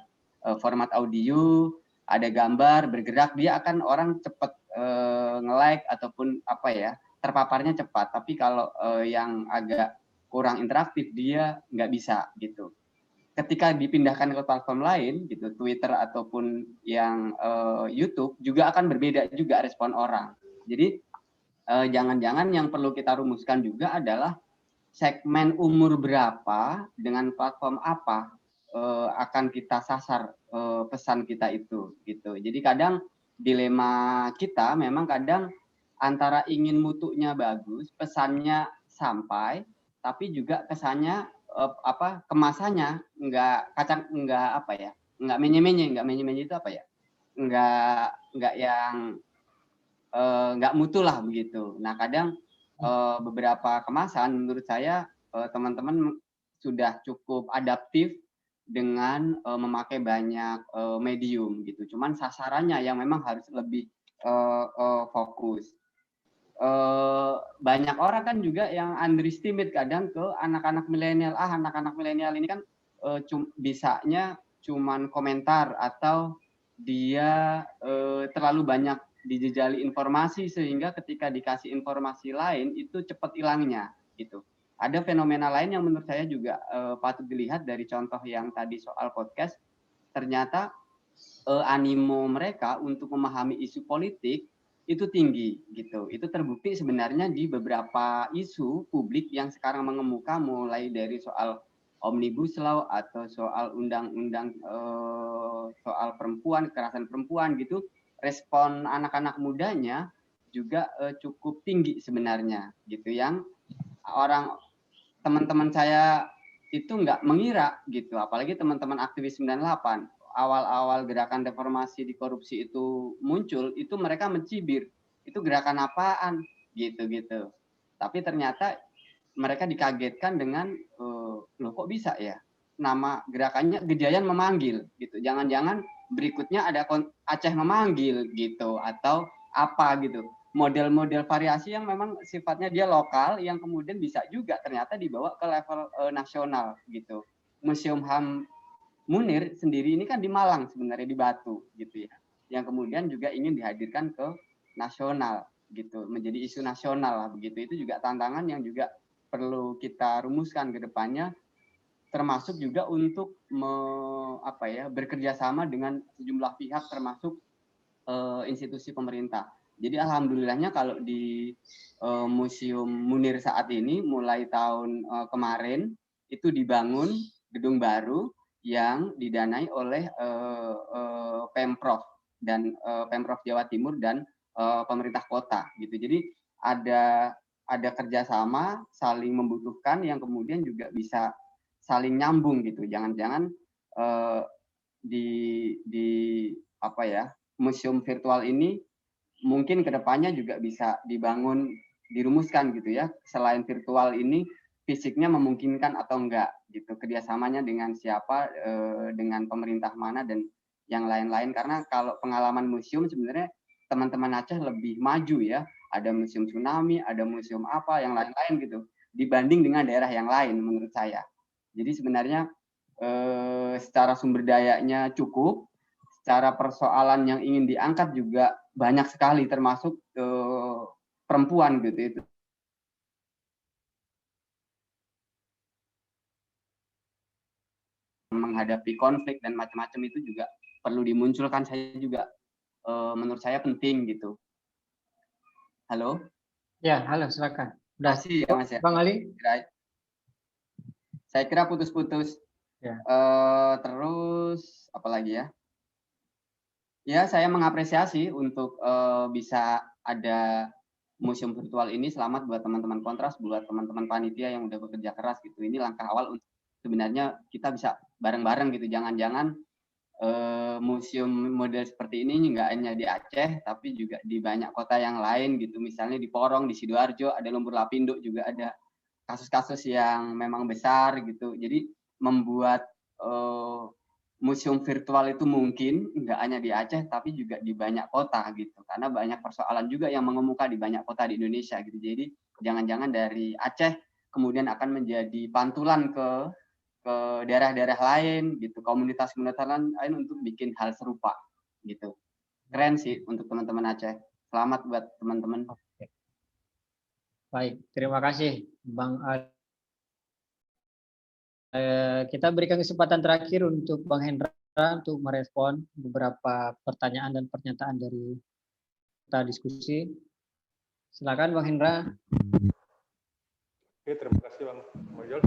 format audio, ada gambar bergerak, dia akan orang cepat nge-like ataupun terpaparnya cepat. Tapi kalau yang agak kurang interaktif dia nggak bisa gitu. Ketika dipindahkan ke platform lain gitu, Twitter ataupun yang YouTube, juga akan berbeda juga respon orang. Jadi jangan-jangan yang perlu kita rumuskan juga adalah segmen umur berapa dengan platform apa akan kita sasar pesan kita itu gitu. Jadi kadang dilema kita memang kadang antara ingin mutunya bagus, pesannya sampai, tapi juga kesannya kemasannya nggak menye-menye itu apa ya, nggak yang nggak mutu lah begitu. Nah kadang beberapa kemasan menurut saya teman-teman sudah cukup adaptif dengan memakai banyak medium gitu. Cuman sasarannya yang memang harus lebih fokus. Banyak orang kan juga yang underestimate kadang ke anak-anak milenial. Anak-anak milenial ini kan bisanya cuman komentar atau dia terlalu banyak dijejali informasi sehingga ketika dikasih informasi lain itu cepat hilangnya gitu. Ada fenomena lain yang menurut saya juga patut dilihat dari contoh yang tadi soal podcast. Ternyata animo mereka untuk memahami isu politik itu tinggi gitu. Itu terbukti sebenarnya di beberapa isu publik yang sekarang mengemuka, mulai dari soal Omnibus Law atau soal undang-undang soal perempuan, kekerasan perempuan gitu. Respon anak-anak mudanya juga cukup tinggi sebenarnya gitu, yang teman-teman saya itu nggak mengira gitu, apalagi teman-teman aktivis 98 awal-awal gerakan reformasi di korupsi itu muncul, itu mereka mencibir, itu gerakan apaan gitu. Tapi ternyata mereka dikagetkan dengan loh kok bisa ya nama gerakannya Gejayan Memanggil gitu. Jangan-jangan berikutnya ada Aceh Memanggil gitu atau apa gitu. Model-model variasi yang memang sifatnya dia lokal yang kemudian bisa juga ternyata dibawa ke level nasional gitu. Museum HAM Munir sendiri ini kan di Malang sebenarnya, di Batu gitu ya, yang kemudian juga ingin dihadirkan ke nasional gitu, menjadi isu nasional lah begitu. Itu juga tantangan yang juga perlu kita rumuskan ke depannya, termasuk juga untuk bekerja sama dengan sejumlah pihak termasuk institusi pemerintah. Jadi alhamdulillahnya kalau di Museum Munir saat ini mulai tahun kemarin itu dibangun gedung baru yang didanai oleh Pemprov dan Pemprov Jawa Timur dan pemerintah kota gitu. Jadi ada kerjasama saling membutuhkan yang kemudian juga bisa saling nyambung gitu. Jangan-jangan museum virtual ini mungkin kedepannya juga bisa dibangun, dirumuskan gitu ya. Selain virtual ini fisiknya memungkinkan atau enggak gitu, kerjasamanya dengan siapa, dengan pemerintah mana dan yang lain-lain. Karena kalau pengalaman museum sebenarnya teman-teman Aceh lebih maju ya, ada museum tsunami, ada museum apa yang lain-lain gitu dibanding dengan daerah yang lain menurut saya. Jadi sebenarnya secara sumber dayanya cukup, secara persoalan yang ingin diangkat juga banyak sekali, termasuk perempuan gitu itu. Menghadapi konflik dan macam-macam itu juga perlu dimunculkan, saya juga menurut saya penting gitu. Halo? Ya, halo, silakan. Udah sih ya Mas ya. Bang Ali? Saya kira putus-putus. Ya. Terus apa lagi ya? Ya, saya mengapresiasi untuk bisa ada museum virtual ini. Selamat buat teman-teman Kontras, buat teman-teman panitia yang udah bekerja keras gitu. Ini langkah awal untuk sebenarnya kita bisa bareng-bareng gitu. Jangan-jangan museum model seperti ini nggak hanya di Aceh, tapi juga di banyak kota yang lain gitu. Misalnya di Porong, di Sidoarjo, ada Lumpur Lapindo juga ada kasus-kasus yang memang besar gitu. Jadi membuat museum virtual itu mungkin nggak hanya di Aceh, tapi juga di banyak kota gitu. Karena banyak persoalan juga yang mengemuka di banyak kota di Indonesia gitu. Jadi jangan-jangan dari Aceh kemudian akan menjadi pantulan ke daerah-daerah lain gitu, komunitas-komunitas lain untuk bikin hal serupa gitu. Keren sih untuk teman-teman Aceh. Selamat buat teman-teman. Baik, terima kasih Bang Ali. Kita berikan kesempatan terakhir untuk Bang Hendra untuk merespon beberapa pertanyaan dan pernyataan dari kita diskusi. Silakan Bang Hendra. Oke, terima kasih Bang Mojol.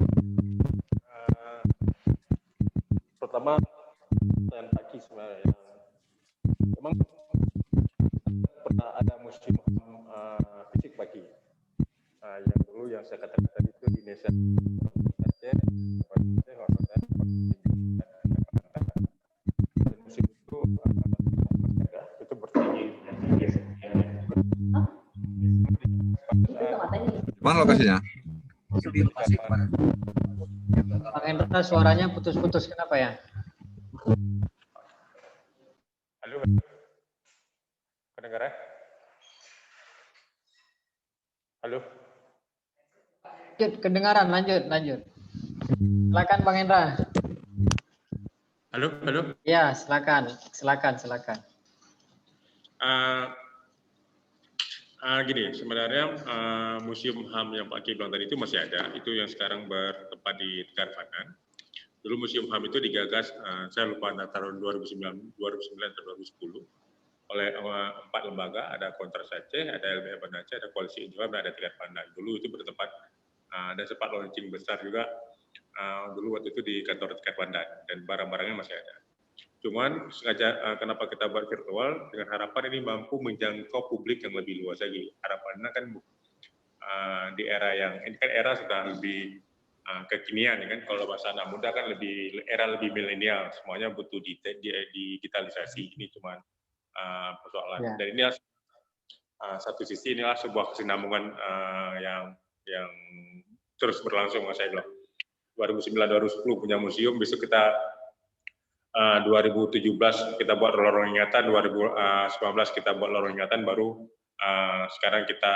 Pertama, pertanyaan pagi sebenarnya. Memang pernah ada museum yang dulu yang saya katakan tadi itu di Indonesia Aceh, musim itu bertinggi. Mana lokasinya? Bang Hendra, suaranya putus-putus, kenapa ya? Halo, kedengaran? Halo. Kedengaran, lanjut. Silakan Bang Hendra. Halo. Ya, silakan. Gini, sebenarnya Museum HAM yang Pak Ki bilang tadi itu masih ada. Itu yang sekarang bertempat di Tegar Fandan. Dulu Museum HAM itu digagas, saya lupa tahun 2009 atau 2010, oleh 4 lembaga, ada Kontras Aceh, ada LBH Banda Aceh, ada Koalisi Indonesia, ada Tegar Fandan. Dulu itu bertempat, dan sempat launching besar juga, dulu waktu itu di kantor Tegar Fandan, dan barang-barangnya masih ada. Cuman sengaja kenapa kita buat virtual, dengan harapan ini mampu menjangkau publik yang lebih luas lagi. Harapannya kan di era yang, ini kan era sudah lebih kekinian, kan? Kalau bahasa anak muda kan era lebih milenial, semuanya butuh digitalisasi. Ini cuma persoalan. Dan ini satu sisi inilah sebuah kesinambungan yang terus berlangsung, mas saya bilang. 2009-2010 punya museum, besok kita 2017 kita buat lorong ingatan, 2019 kita buat lorong ingatan, baru sekarang kita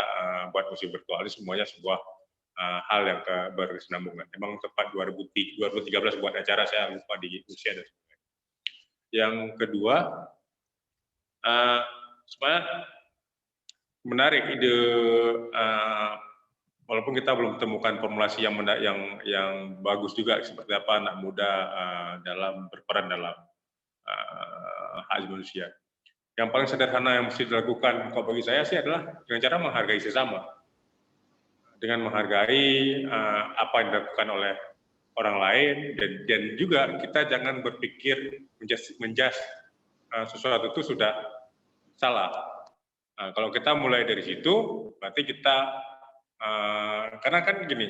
buat museum virtual. Ini semuanya sebuah hal yang berkesinambungan. Memang tepat 2013 buat acara, saya lupa di usia dan sebagainya. Yang kedua, sebenarnya menarik ide, walaupun kita belum temukan formulasi yang bagus juga seperti apa anak muda dalam berperan dalam hak asasi manusia. Yang paling sederhana yang mesti dilakukan kalau bagi saya sih adalah dengan cara menghargai sesama. Dengan menghargai apa yang dilakukan oleh orang lain, dan juga kita jangan berpikir menjudge sesuatu itu sudah salah. Kalau kita mulai dari situ, berarti kita karena kan gini,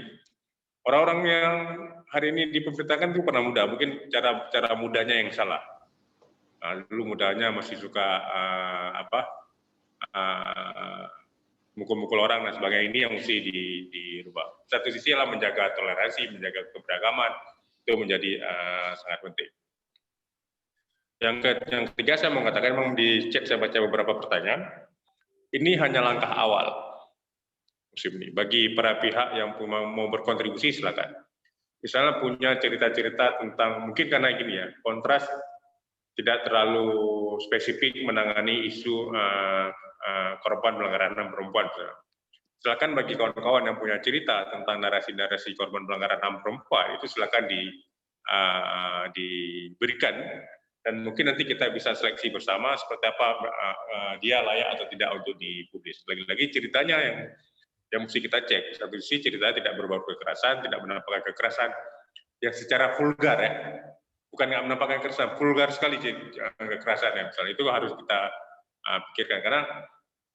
orang-orang yang hari ini di pemerintahan itu pernah muda, mungkin cara mudanya yang salah. Dulu mudanya masih suka mukul-mukul orang dan sebagainya. Ini yang mesti dirubah. Satu sisi adalah menjaga toleransi, menjaga keberagaman, itu menjadi sangat penting. Yang ketiga, saya mau katakan, memang di chat saya baca beberapa pertanyaan, ini hanya langkah awal museum ini. Bagi para pihak yang mau berkontribusi, silakan. Misalnya punya cerita-cerita tentang, mungkin karena gini ya, Kontras tidak terlalu spesifik menangani isu korban pelanggaran HAM perempuan. Silakan bagi kawan-kawan yang punya cerita tentang narasi-narasi korban pelanggaran HAM perempuan, itu silakan diberikan, dan mungkin nanti kita bisa seleksi bersama seperti apa dia layak atau tidak untuk dipublis. Lagi-lagi ceritanya yang mesti kita cek. Satu sisi ceritanya tidak berbau kekerasan, tidak menampakkan kekerasan yang secara vulgar ya, bukan nggak menampakkan kekerasan, vulgar sekali kekerasan ya. Misalnya itu harus kita pikirkan, karena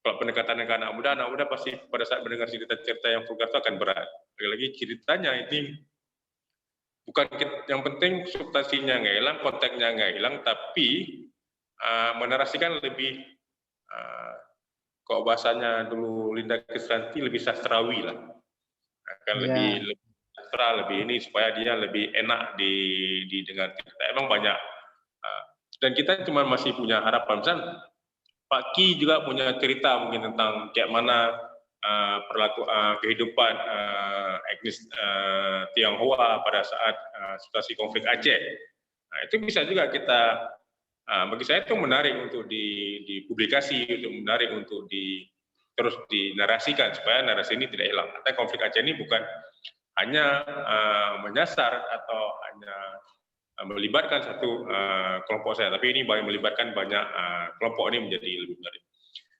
kalau pendekatan ke anak muda pasti pada saat mendengar cerita-cerita yang vulgar itu akan berat. Lagi-lagi ceritanya ini bukan yang penting substansinya nggak hilang, konteksnya nggak hilang, tapi menarasikan lebih kok bahasanya dulu Linda Krisdayanti lebih sastrawi lah, akan lebih sastra, lebih ini supaya dia lebih enak didengar cerita. Emang banyak, dan kita cuma masih punya harapan. Misalnya Pak Ki juga punya cerita mungkin tentang kayak mana kehidupan etnis Tionghoa pada saat situasi konflik Aceh. Nah, itu bisa juga kita, bagi saya itu menarik untuk dipublikasi, untuk menarik untuk terus dinarasikan supaya narasi ini tidak hilang. Karena konflik Aceh ini bukan hanya menyasar atau hanya melibatkan satu kelompok saya, tapi ini melibatkan banyak kelompok, ini menjadi lebih menarik.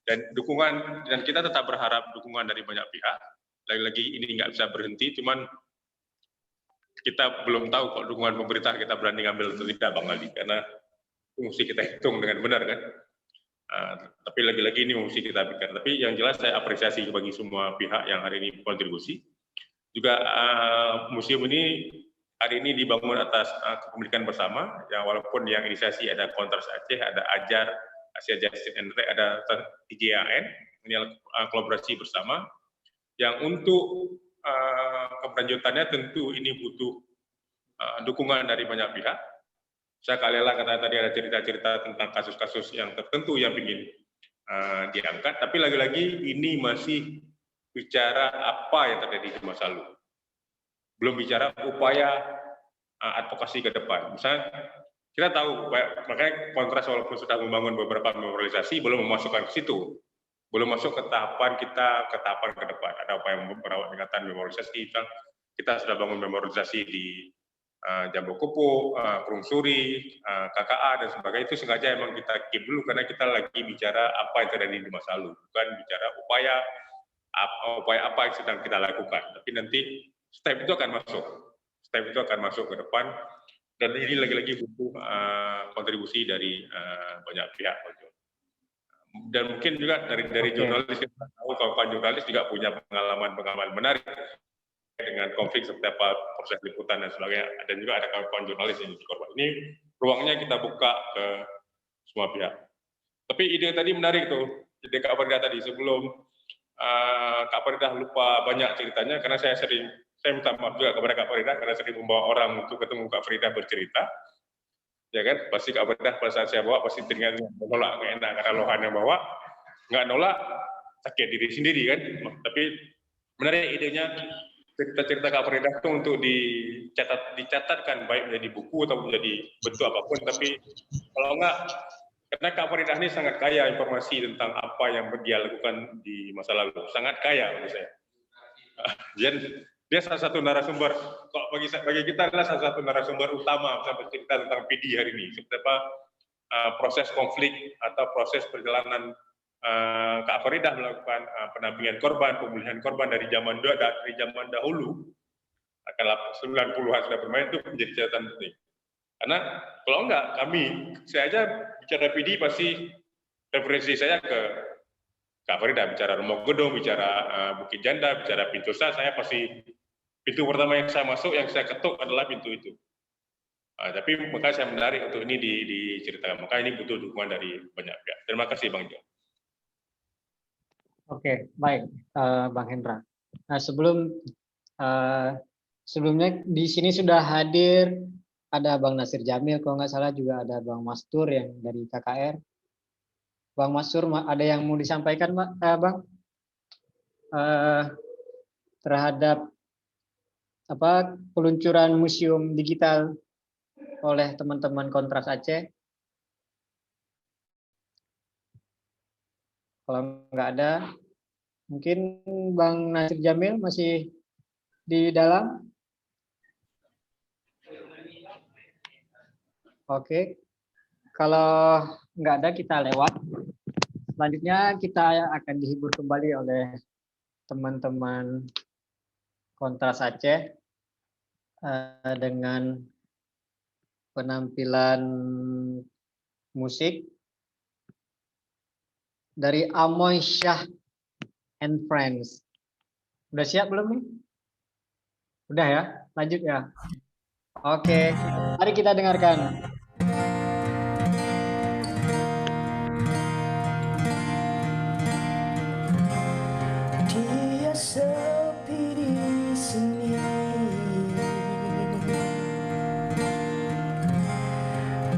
Dan dukungan, dan kita tetap berharap dukungan dari banyak pihak. Lagi-lagi ini nggak bisa berhenti, cuman kita belum tahu kalau dukungan pemerintah kita berani ngambil atau tidak, Bang Ali, karena itu mesti kita hitung dengan benar kan. Tapi lagi-lagi ini mesti kita pikirkan. Tapi yang jelas saya apresiasi bagi semua pihak yang hari ini kontribusi. Juga museum ini hari ini dibangun atas kepemilikan bersama, yang walaupun yang inisiasi ada Kontras Aceh, ada Ajar, Asia Justice and Rek, ada IJAN, ini kolaborasi bersama. Yang untuk keberlanjutannya tentu ini butuh dukungan dari banyak pihak. Saya kalilah kata tadi ada cerita-cerita tentang kasus-kasus yang tertentu yang ingin diangkat, tapi lagi-lagi ini masih bicara apa yang terjadi di masa lalu. Belum bicara upaya advokasi ke depan. Misalnya kita tahu, makanya Kontras walaupun sudah membangun beberapa memorialisasi, belum memasukkan ke situ. Belum masuk ke tahapan kita, ke tahapan ke depan. Ada upaya merawat ingatan memorialisasi, kita sudah bangun memorialisasi di Jambu Kupu, Perung Suri, KKA, dan sebagainya. Itu sengaja emang kita keep dulu, karena kita lagi bicara apa yang terjadi di masa lalu, bukan bicara upaya apa yang sedang kita lakukan. Tapi nanti step itu akan masuk ke depan, dan ini lagi-lagi butuh kontribusi dari banyak pihak. Dan mungkin juga dari jurnalis, kita tahu kawan-kawan jurnalis juga punya pengalaman menarik dengan konflik seperti apa proses liputan dan sebagainya. Dan juga ada kawan-kawan jurnalis yang jadi korban. Ini ruangnya kita buka ke semua pihak. Tapi ide tadi menarik tuh, ide Kak Farida tadi. Sebelum Kak Farida lupa banyak ceritanya, karena saya minta maaf juga kepada Kak Farida karena sering membawa orang untuk ketemu Kak Farida bercerita. Ya kan, pasti Kak Farida pada saat saya bawa pasti teringat menolak, nggak enak karena Lohan yang bawa, nggak nolak sakit diri sendiri kan. Tapi menarik idenya, cerita-cerita Kak Farida itu untuk dicatatkan baik menjadi buku atau menjadi bentuk apapun. Tapi kalau enggak, karena Kak Farida ini sangat kaya informasi tentang apa yang dia lakukan di masa lalu, sangat kaya menurut saya. Dia salah satu narasumber, kalau bagi kita adalah salah satu narasumber utama sampai cerita tentang PD hari ini. Seperti apa proses konflik atau proses perjalanan Kak Farida melakukan pendampingan korban, pemulihan korban dari zaman dahulu, akan 90-an sudah bermain, itu menjadi catatan penting. Karena kalau enggak, saya aja bicara PD pasti referensi saya ke Kak Farida, bicara Rumah Gedung, bicara Bukit Janda, bicara Pintu saya pasti pintu pertama yang saya masuk, yang saya ketuk adalah pintu itu. Tapi maka saya menarik untuk ini diceritakan. Maka ini butuh dukungan dari banyak pihak. Terima kasih Bang Jo. Oke, baik Bang Hendra. Nah, sebelumnya di sini sudah hadir ada Bang Nasir Jamil, kalau nggak salah juga ada Bang Mastur yang dari KKR. Bang Mastur, ada yang mau disampaikan, Bang? Terhadap peluncuran museum digital oleh teman-teman Kontras Aceh? Kalau nggak ada, mungkin Bang Nasir Jamil masih di dalam? Oke, kalau nggak ada kita lewat. Selanjutnya kita akan dihibur kembali oleh teman-teman Kontras Aceh dengan penampilan musik dari Amoy Shah and Friends. Udah siap belum nih? Udah ya? Lanjut ya? Oke, mari kita dengarkan. Dia sepi di sini,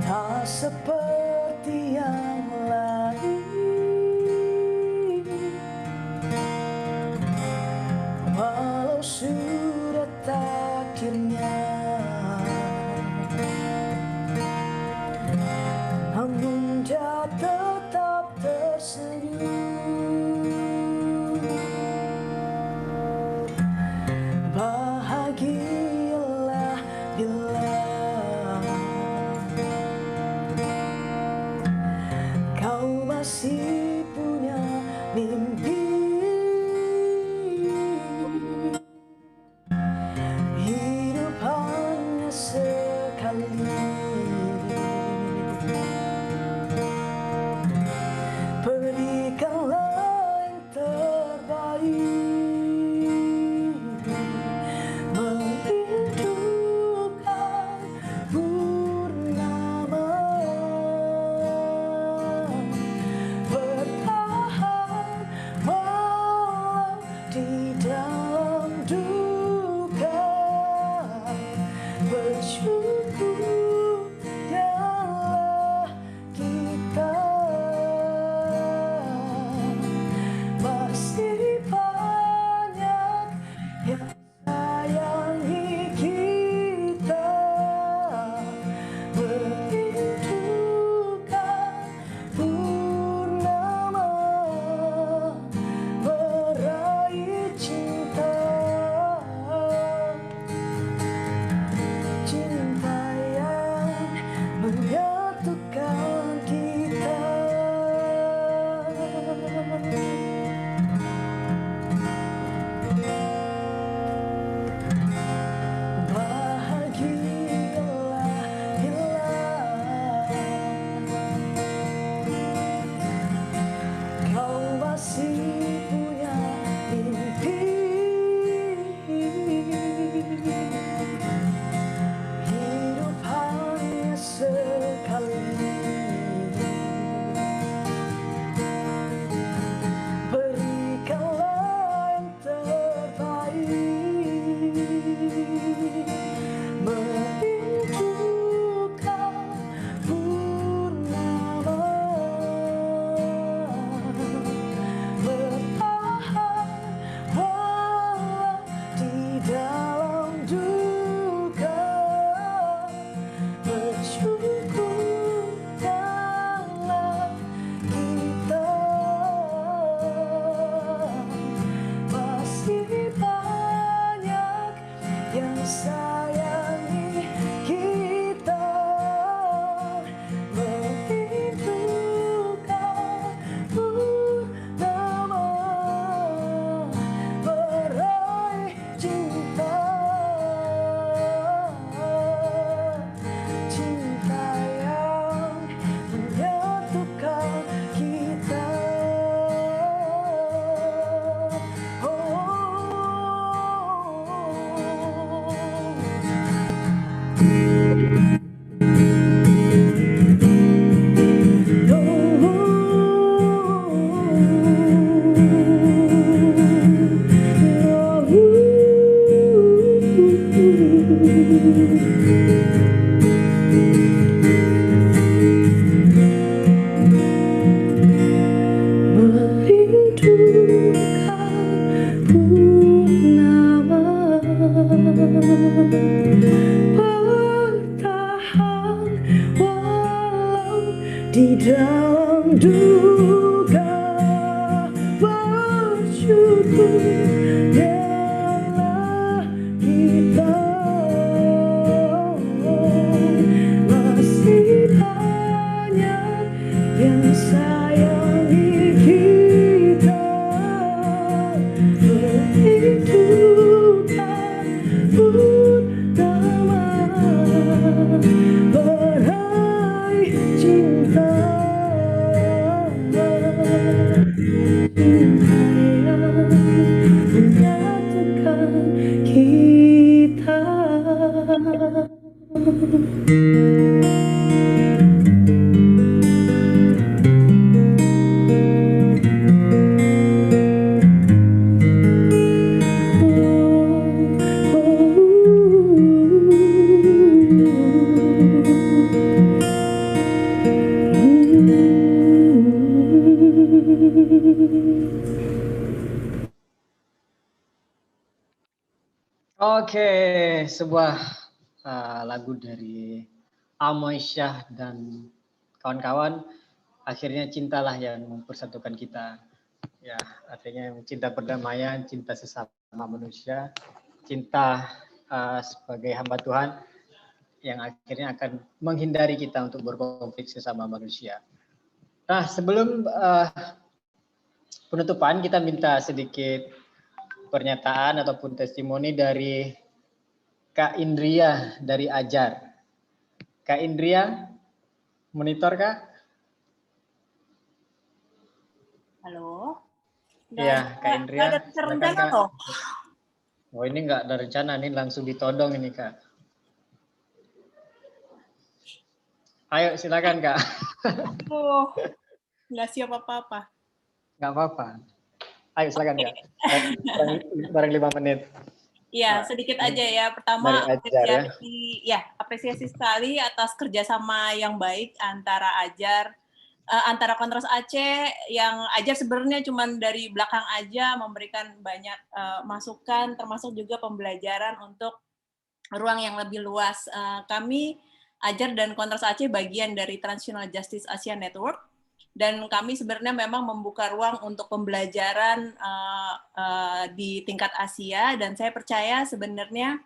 tak seperti yang lain. Walau sudah takdirnya, namun dia tetap tersenyum. Bahagialah bila kau masih punya mimpi. Hidup disayangi kita merindukan purnama meraih cinta yang menyatukan kita. Bertahan walau di dalam duka, bersyukurlah kita masih banyak yang sayangi kita. Berhidupan pertama meraih cinta yang menyatukan kita. Oke, sebuah lagu dari Amoysyah dan kawan-kawan. Akhirnya cintalah yang mempersatukan kita. Ya, artinya cinta perdamaian, cinta sesama manusia, cinta sebagai hamba Tuhan yang akhirnya akan menghindari kita untuk berkonflik sesama manusia. Nah, sebelum penutupan kita minta sedikit pernyataan ataupun testimoni dari Kak Indria dari Ajar. Kak Indria, monitor Kak? Halo. Iya, Kak Indria. Nggak ada rencana loh. Oh, ini nggak ada rencana, ini langsung ditodong ini Kak. Ayo silakan Kak. Oh, nggak siap apa-apa. Nggak apa-apa. Ayo silakan Kak. Barang 5 menit. Iya, sedikit aja ya. Pertama, Ajar, apresiasi sekali atas kerjasama yang baik antara Ajar, antara Kontras Aceh, yang Ajar sebenarnya cuma dari belakang aja memberikan banyak masukan, termasuk juga pembelajaran untuk ruang yang lebih luas. Kami, Ajar dan Kontras Aceh, bagian dari Transnational Justice Asia Network, dan kami sebenarnya memang membuka ruang untuk pembelajaran di tingkat Asia, dan saya percaya sebenarnya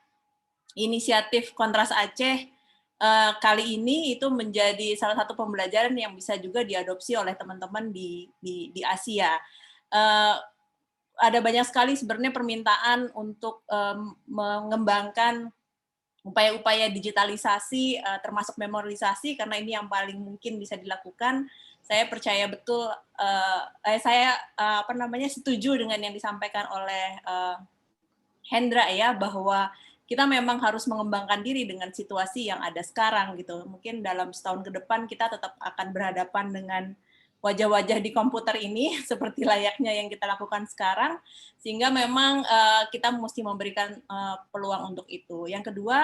inisiatif Kontras Aceh kali ini itu menjadi salah satu pembelajaran yang bisa juga diadopsi oleh teman-teman di Asia. Ada banyak sekali sebenarnya permintaan untuk mengembangkan upaya-upaya digitalisasi, termasuk memorialisasi, karena ini yang paling mungkin bisa dilakukan. Saya percaya betul, saya setuju dengan yang disampaikan oleh Hendra ya, bahwa kita memang harus mengembangkan diri dengan situasi yang ada sekarang gitu. Mungkin dalam setahun ke depan kita tetap akan berhadapan dengan wajah-wajah di komputer ini seperti layaknya yang kita lakukan sekarang, sehingga memang kita mesti memberikan peluang untuk itu. Yang kedua,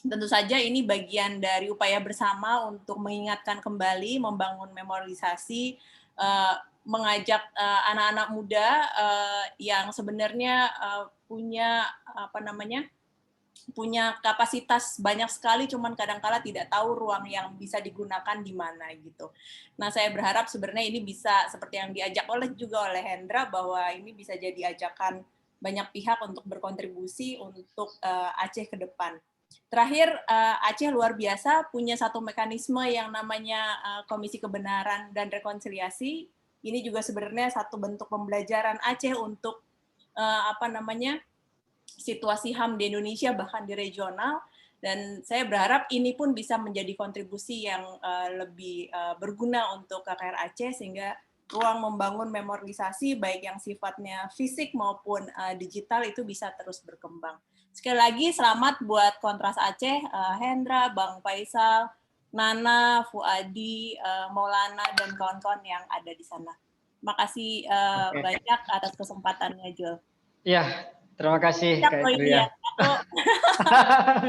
tentu saja ini bagian dari upaya bersama untuk mengingatkan kembali, membangun memorialisasi, mengajak anak-anak muda yang sebenarnya punya kapasitas banyak sekali, cuman kadang-kala tidak tahu ruang yang bisa digunakan di mana gitu. Nah, saya berharap sebenarnya ini bisa seperti yang diajak juga oleh Hendra, bahwa ini bisa jadi ajakan banyak pihak untuk berkontribusi untuk Aceh ke depan. Terakhir, Aceh luar biasa punya satu mekanisme yang namanya Komisi Kebenaran dan Rekonsiliasi. Ini juga sebenarnya satu bentuk pembelajaran Aceh untuk situasi HAM di Indonesia bahkan di regional. Dan saya berharap ini pun bisa menjadi kontribusi yang lebih berguna untuk KKR Aceh, sehingga ruang membangun memorialisasi baik yang sifatnya fisik maupun digital itu bisa terus berkembang. Sekali lagi selamat buat Kontras Aceh, Hendra, Bang Faisal, Nana, Fuadi, Maulana, dan kawan-kawan yang ada di sana. Terima kasih banyak atas kesempatannya, Jul. Ya, terima kasih Kak Indria.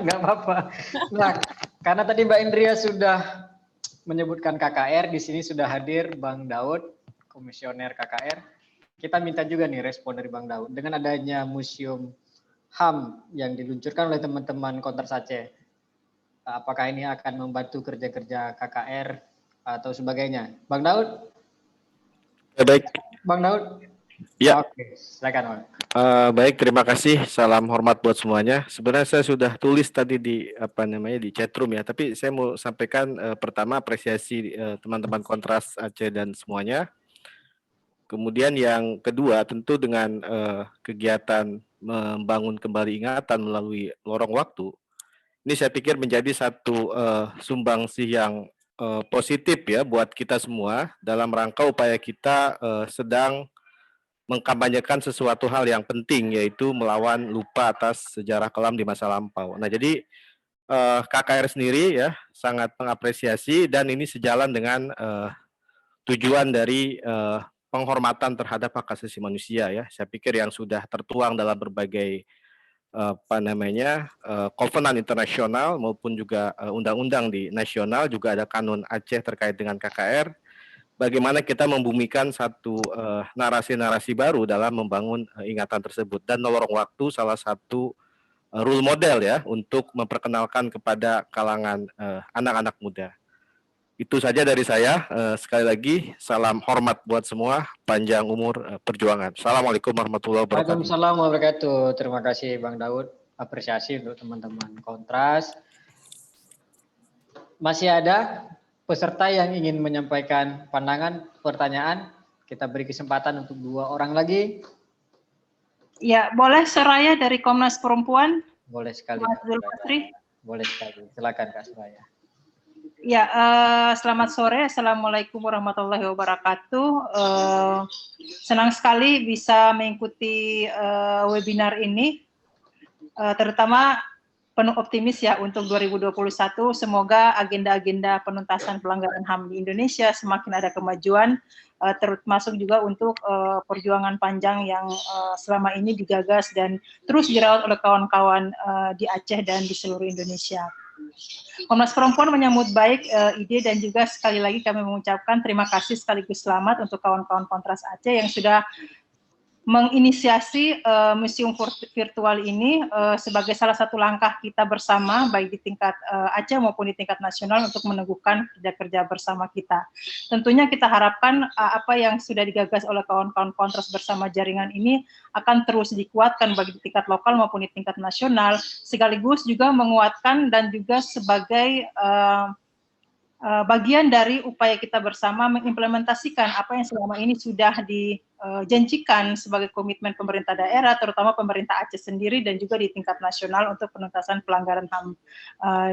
Nggak apa-apa. Nah, karena tadi Mbak Indria sudah menyebutkan KKR, di sini sudah hadir Bang Daud, komisioner KKR. Kita minta juga nih respon dari Bang Daud. Dengan adanya Museum HAM yang diluncurkan oleh teman-teman Kontras Aceh, apakah ini akan membantu kerja-kerja KKR atau sebagainya? Bang Daud? Ya, baik. Bang Daud? Ya. Oke, silakan Bang. Baik, terima kasih. Salam hormat buat semuanya. Sebenarnya saya sudah tulis tadi di di chatroom ya, tapi saya mau sampaikan pertama apresiasi teman-teman Kontras Aceh dan semuanya. Kemudian yang kedua tentu dengan kegiatan membangun kembali ingatan melalui lorong waktu, ini saya pikir menjadi satu sumbangsih yang positif ya buat kita semua dalam rangka upaya kita sedang mengkampanyekan sesuatu hal yang penting, yaitu melawan lupa atas sejarah kelam di masa lampau. Nah, jadi KKR sendiri ya sangat mengapresiasi, dan ini sejalan dengan tujuan dari penghormatan terhadap hak asasi manusia ya. Saya pikir yang sudah tertuang dalam berbagai kovenan internasional maupun juga undang-undang di nasional, juga ada kanun Aceh terkait dengan KKR. Bagaimana kita membumikan satu narasi-narasi baru dalam membangun ingatan tersebut, dan lorong waktu salah satu role model ya untuk memperkenalkan kepada kalangan anak-anak muda. Itu saja dari saya. Sekali lagi salam hormat buat semua, panjang umur perjuangan. Assalamualaikum warahmatullahi wabarakatuh. Waalaikumsalam warahmatullahi wabarakatuh. Terima kasih Bang Daud. Apresiasi untuk teman-teman Kontras. Masih ada peserta yang ingin menyampaikan pandangan, pertanyaan? Kita beri kesempatan untuk 2 orang lagi. Ya, boleh Soraya dari Komnas Perempuan. Boleh sekali. Boleh sekali. Silakan Kak Soraya. Ya, selamat sore. Assalamualaikum warahmatullahi wabarakatuh. Senang sekali bisa mengikuti webinar ini, terutama penuh optimis ya untuk 2021. Semoga agenda-agenda penuntasan pelanggaran HAM di Indonesia semakin ada kemajuan, termasuk juga untuk perjuangan panjang yang selama ini digagas dan terus dirawat oleh kawan-kawan di Aceh dan di seluruh Indonesia. Komnas Perempuan menyambut baik ide, dan juga sekali lagi kami mengucapkan terima kasih sekaligus selamat untuk kawan-kawan Kontras Aceh yang sudah menginisiasi museum virtual ini sebagai salah satu langkah kita bersama baik di tingkat Aceh maupun di tingkat nasional untuk meneguhkan kerja-kerja bersama kita. Tentunya kita harapkan apa yang sudah digagas oleh kawan-kawan Kontras bersama jaringan ini akan terus dikuatkan baik di tingkat lokal maupun di tingkat nasional, sekaligus juga menguatkan dan juga sebagai bagian dari upaya kita bersama mengimplementasikan apa yang selama ini sudah dijanjikan sebagai komitmen pemerintah daerah, terutama pemerintah Aceh sendiri dan juga di tingkat nasional untuk penuntasan pelanggaran HAM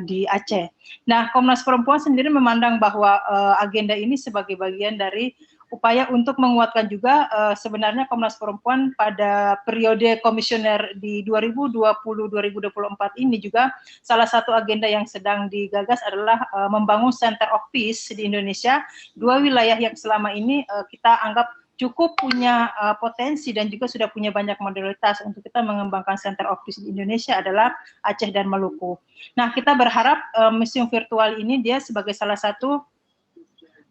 di Aceh. Nah, Komnas Perempuan sendiri memandang bahwa agenda ini sebagai bagian dari upaya untuk menguatkan juga sebenarnya Komnas Perempuan pada periode komisioner di 2020-2024 ini juga salah satu agenda yang sedang digagas adalah membangun Center of Peace di Indonesia, 2 wilayah yang selama ini kita anggap cukup punya potensi dan juga sudah punya banyak modalitas untuk kita mengembangkan Center of Peace di Indonesia adalah Aceh dan Maluku. Nah, kita berharap museum virtual ini dia sebagai salah satu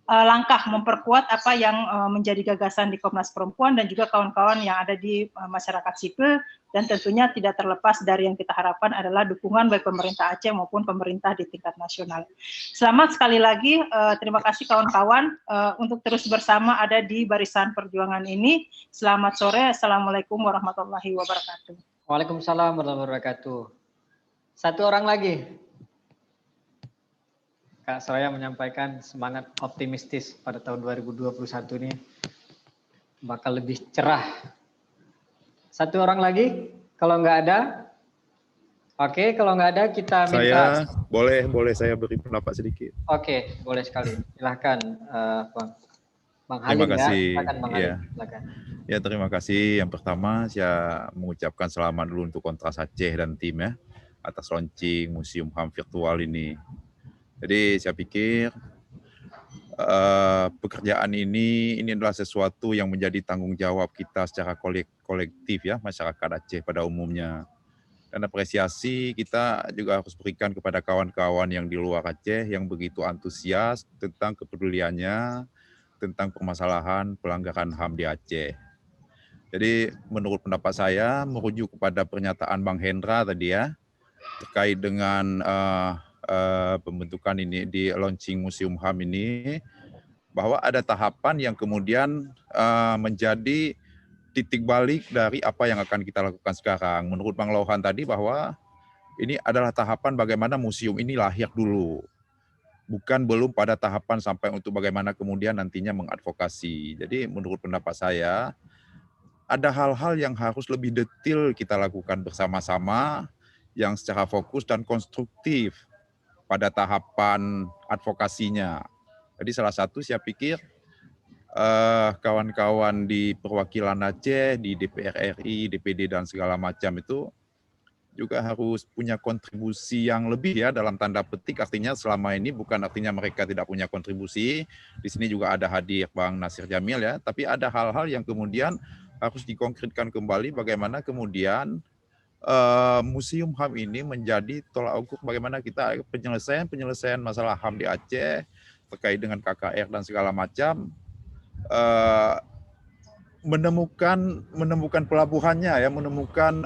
langkah memperkuat apa yang menjadi gagasan di Komnas Perempuan dan juga kawan-kawan yang ada di masyarakat sipil, dan tentunya tidak terlepas dari yang kita harapkan adalah dukungan baik pemerintah Aceh maupun pemerintah di tingkat nasional. Selamat sekali lagi, terima kasih kawan-kawan untuk terus bersama ada di barisan perjuangan ini. Selamat sore, Assalamualaikum warahmatullahi wabarakatuh. Waalaikumsalam warahmatullahi wabarakatuh. Satu orang lagi. Kak Soraya menyampaikan semangat optimistis pada tahun 2021 ini bakal lebih cerah. Satu orang lagi, kalau nggak ada, oke, kalau nggak ada kita minta. Boleh saya beri pendapat sedikit. Oke, boleh sekali. Silahkan, Bang Halim. Terima kasih. Ya. Silakan, Bang Halim. Ya. Silakan. Ya, terima kasih. Yang pertama saya mengucapkan selamat dulu untuk Kontras Aceh dan tim ya atas launching Museum HAM virtual ini. Jadi saya pikir pekerjaan ini adalah sesuatu yang menjadi tanggung jawab kita secara kolektif ya, masyarakat Aceh pada umumnya. Dan apresiasi kita juga harus berikan kepada kawan-kawan yang di luar Aceh yang begitu antusias tentang kepeduliannya tentang permasalahan pelanggaran HAM di Aceh. Jadi menurut pendapat saya merujuk kepada pernyataan Bang Hendra tadi ya terkait dengan pembentukan ini di launching Museum HAM ini, bahwa ada tahapan yang kemudian menjadi titik balik dari apa yang akan kita lakukan sekarang. Menurut Bang Lauhan tadi bahwa ini adalah tahapan bagaimana museum ini lahir dulu. Bukan belum pada tahapan sampai untuk bagaimana kemudian nantinya mengadvokasi. Jadi menurut pendapat saya, ada hal-hal yang harus lebih detail kita lakukan bersama-sama, yang secara fokus dan konstruktif pada tahapan advokasinya. Jadi salah satu saya pikir kawan-kawan di perwakilan Aceh, di DPR RI, DPD dan segala macam itu juga harus punya kontribusi yang lebih ya dalam tanda petik, artinya selama ini bukan artinya mereka tidak punya kontribusi. Di sini juga ada hadir Bang Nasir Jamil ya, tapi ada hal-hal yang kemudian harus dikonkretkan kembali bagaimana kemudian Museum HAM ini menjadi tolak ukur bagaimana kita penyelesaian masalah HAM di Aceh terkait dengan KKR dan segala macam, menemukan pelabuhannya ya, menemukan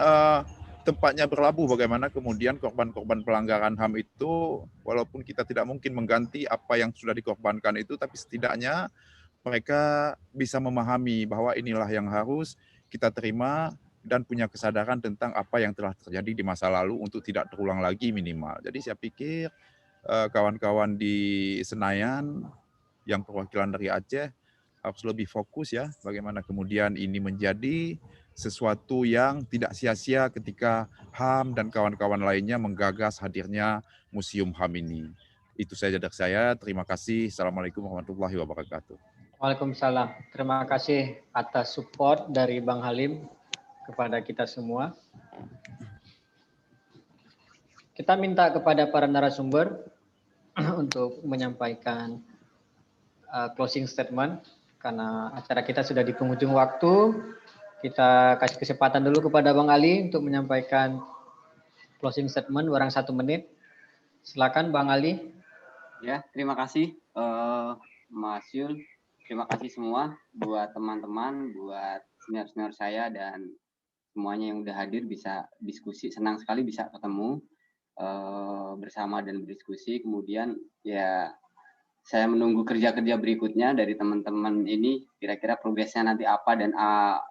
tempatnya berlabuh, bagaimana kemudian korban-korban pelanggaran HAM itu walaupun kita tidak mungkin mengganti apa yang sudah dikorbankan itu, tapi setidaknya mereka bisa memahami bahwa inilah yang harus kita terima dan punya kesadaran tentang apa yang telah terjadi di masa lalu untuk tidak terulang lagi minimal. Jadi saya pikir kawan-kawan di Senayan yang perwakilan dari Aceh harus lebih fokus ya, bagaimana kemudian ini menjadi sesuatu yang tidak sia-sia ketika HAM dan kawan-kawan lainnya menggagas hadirnya Museum HAM ini. Itu saja dari saya. Terima kasih. Assalamualaikum warahmatullahi wabarakatuh. Waalaikumsalam. Terima kasih atas support dari Bang Halim kepada kita semua. Kita minta kepada para narasumber untuk menyampaikan closing statement karena acara kita sudah di penghujung waktu. Kita kasih kesempatan dulu kepada Bang Ali untuk menyampaikan closing statement barang 1 menit. Silakan Bang Ali. Ya, terima kasih Mas Yul. Terima kasih semua buat teman-teman, buat senior-senior saya dan semuanya yang udah hadir bisa diskusi. Senang sekali bisa ketemu bersama dan berdiskusi. Kemudian ya saya menunggu kerja-kerja berikutnya dari teman-teman ini, kira-kira progresnya nanti apa dan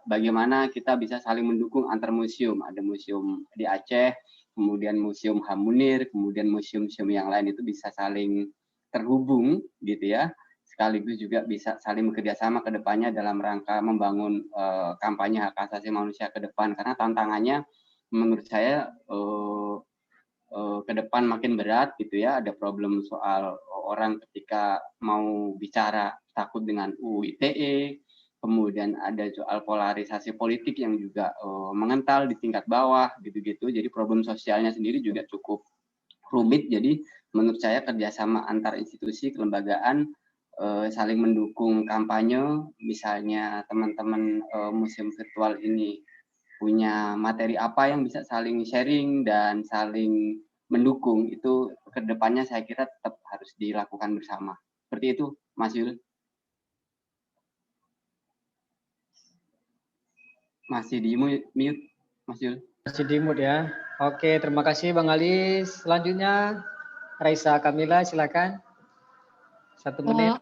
bagaimana kita bisa saling mendukung antar museum. Ada museum di Aceh, kemudian Museum HAM Munir, kemudian museum-museum yang lain itu bisa saling terhubung gitu ya. Sekaligus juga bisa saling bekerjasama ke depannya dalam rangka membangun kampanye hak asasi manusia ke depan. Karena tantangannya menurut saya ke depan makin berat gitu ya. Ada problem soal orang ketika mau bicara takut dengan UU ITE, kemudian ada soal polarisasi politik yang juga mengental di tingkat bawah gitu-gitu. Jadi problem sosialnya sendiri juga cukup rumit. Jadi menurut saya kerjasama antar institusi kelembagaan saling mendukung kampanye, misalnya teman-teman museum virtual ini punya materi apa yang bisa saling sharing dan saling mendukung, itu kedepannya saya kira tetap harus dilakukan bersama. Seperti itu, Mas Yul. Masih di mute, Mas Yul. Masih di mute ya. Oke, terima kasih Bang Ali. Selanjutnya Raisa Kamila, silakan. 1 menit.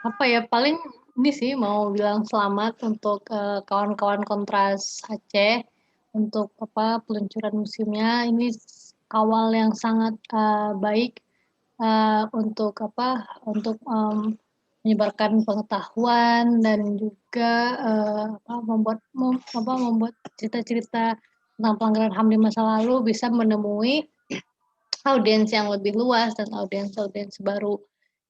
Apa ya, paling ini sih mau bilang selamat untuk kawan-kawan Kontras Aceh untuk peluncuran museumnya. Ini awal yang sangat baik untuk menyebarkan pengetahuan dan juga membuat cerita-cerita tentang pelanggaran HAM di masa lalu bisa menemui audiens yang lebih luas dan audiens baru.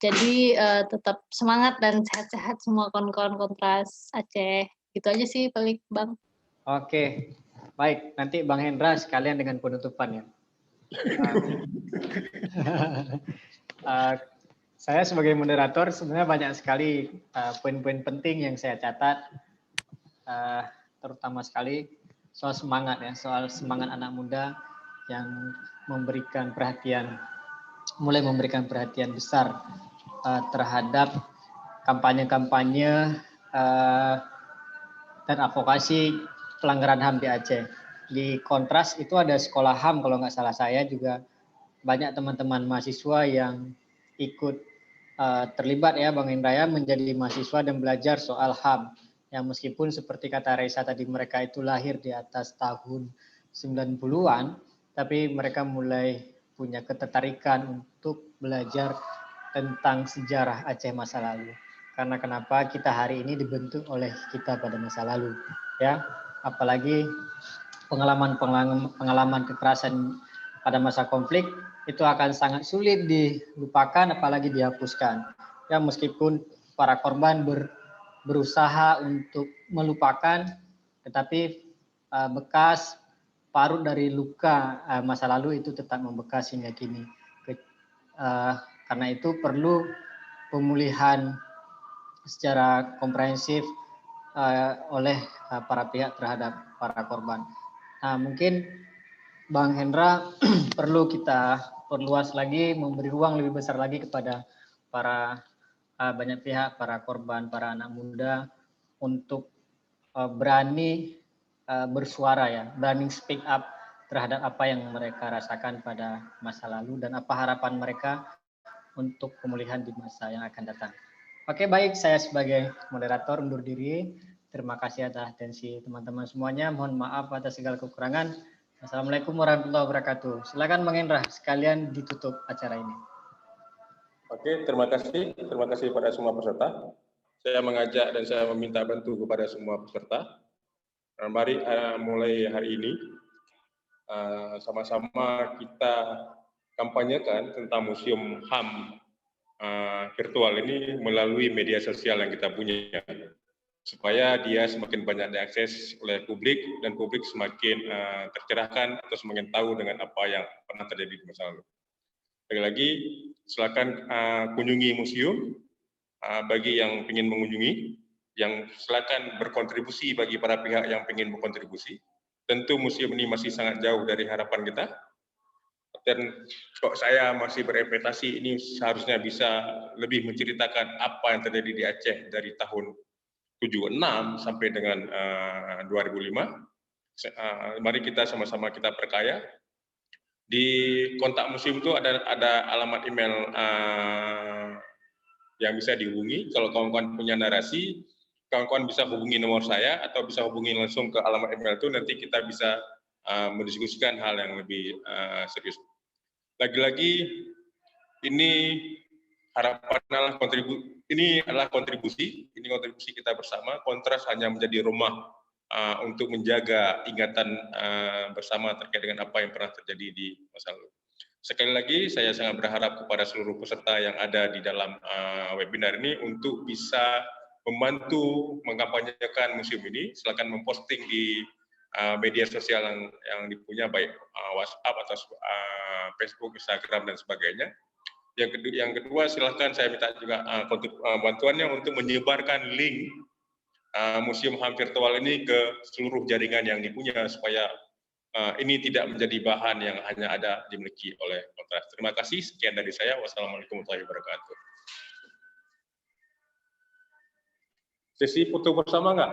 Jadi tetap semangat dan sehat-sehat semua kawan-kawan Kontras Aceh. Gitu aja sih paling Bang. Oke, baik. Nanti Bang Hendra sekalian dengan penutupan ya. Saya sebagai moderator sebenarnya banyak sekali poin-poin penting yang saya catat, terutama sekali soal semangat ya, soal semangat anak muda yang mulai memberikan perhatian besar terhadap kampanye-kampanye dan advokasi pelanggaran HAM di Aceh. Di Kontras itu ada sekolah HAM kalau nggak salah saya, juga banyak teman-teman mahasiswa yang ikut terlibat ya Bang Hendra ya, menjadi mahasiswa dan belajar soal HAM. Yang meskipun seperti kata Raisa tadi mereka itu lahir di atas tahun 90-an, tapi mereka mulai punya ketertarikan untuk belajar tentang sejarah Aceh masa lalu. Karena kenapa kita hari ini dibentuk oleh kita pada masa lalu, ya. Apalagi pengalaman kekerasan pada masa konflik itu akan sangat sulit dilupakan, apalagi dihapuskan. Ya, meskipun para korban berusaha untuk melupakan, tetapi bekas parut dari luka masa lalu itu tetap membekas hingga kini. Karena itu perlu pemulihan secara komprehensif oleh para pihak terhadap para korban. Nah, mungkin Bang Hendra perlu kita perluas lagi, memberi ruang lebih besar lagi kepada para banyak pihak, para korban, para anak muda untuk berani bersuara ya, berani speak up terhadap apa yang mereka rasakan pada masa lalu dan apa harapan mereka untuk pemulihan di masa yang akan datang. Oke, baik, saya sebagai moderator undur diri. Terima kasih atas atensi teman-teman semuanya. Mohon maaf atas segala kekurangan. Assalamualaikum warahmatullahi wabarakatuh. Silakan Bang Hendra, sekalian ditutup acara ini. Oke, terima kasih pada semua peserta. Saya mengajak dan saya meminta bantu kepada semua peserta. Mari mulai hari ini sama-sama kita kampanyekan tentang Museum HAM virtual ini melalui media sosial yang kita punya, supaya dia semakin banyak diakses oleh publik dan publik semakin tercerahkan atau semakin tahu dengan apa yang pernah terjadi di masa lalu. Sekali lagi, silakan kunjungi museum bagi yang ingin mengunjungi, yang silakan berkontribusi bagi para pihak yang ingin berkontribusi. Tentu museum ini masih sangat jauh dari harapan kita. Dan kok saya masih berekspektasi ini seharusnya bisa lebih menceritakan apa yang terjadi di Aceh dari tahun 76 sampai dengan 2005. Mari kita sama-sama kita perkaya. Di kontak museum itu ada alamat email yang bisa dihubungi. Kalau kawan-kawan punya narasi, kawan-kawan bisa hubungi nomor saya atau bisa hubungi langsung ke alamat email itu, nanti kita bisa mendiskusikan hal yang lebih serius. Lagi-lagi ini harapan adalah kontribusi kita bersama. Kontras hanya menjadi rumah untuk menjaga ingatan bersama terkait dengan apa yang pernah terjadi di masa lalu. Sekali lagi saya sangat berharap kepada seluruh peserta yang ada di dalam webinar ini untuk bisa membantu mengkampanyekan museum ini. Silakan memposting di media sosial yang dipunya, baik WhatsApp atau Facebook, Instagram dan sebagainya. Yang kedua, silakan saya minta juga bantuannya untuk menyebarkan link Museum HAM virtual ini ke seluruh jaringan yang dipunya, supaya ini tidak menjadi bahan yang hanya dimiliki oleh Kontras. Terima kasih, sekian dari saya. Wassalamualaikum warahmatullahi wabarakatuh. Sesi foto bersama nggak?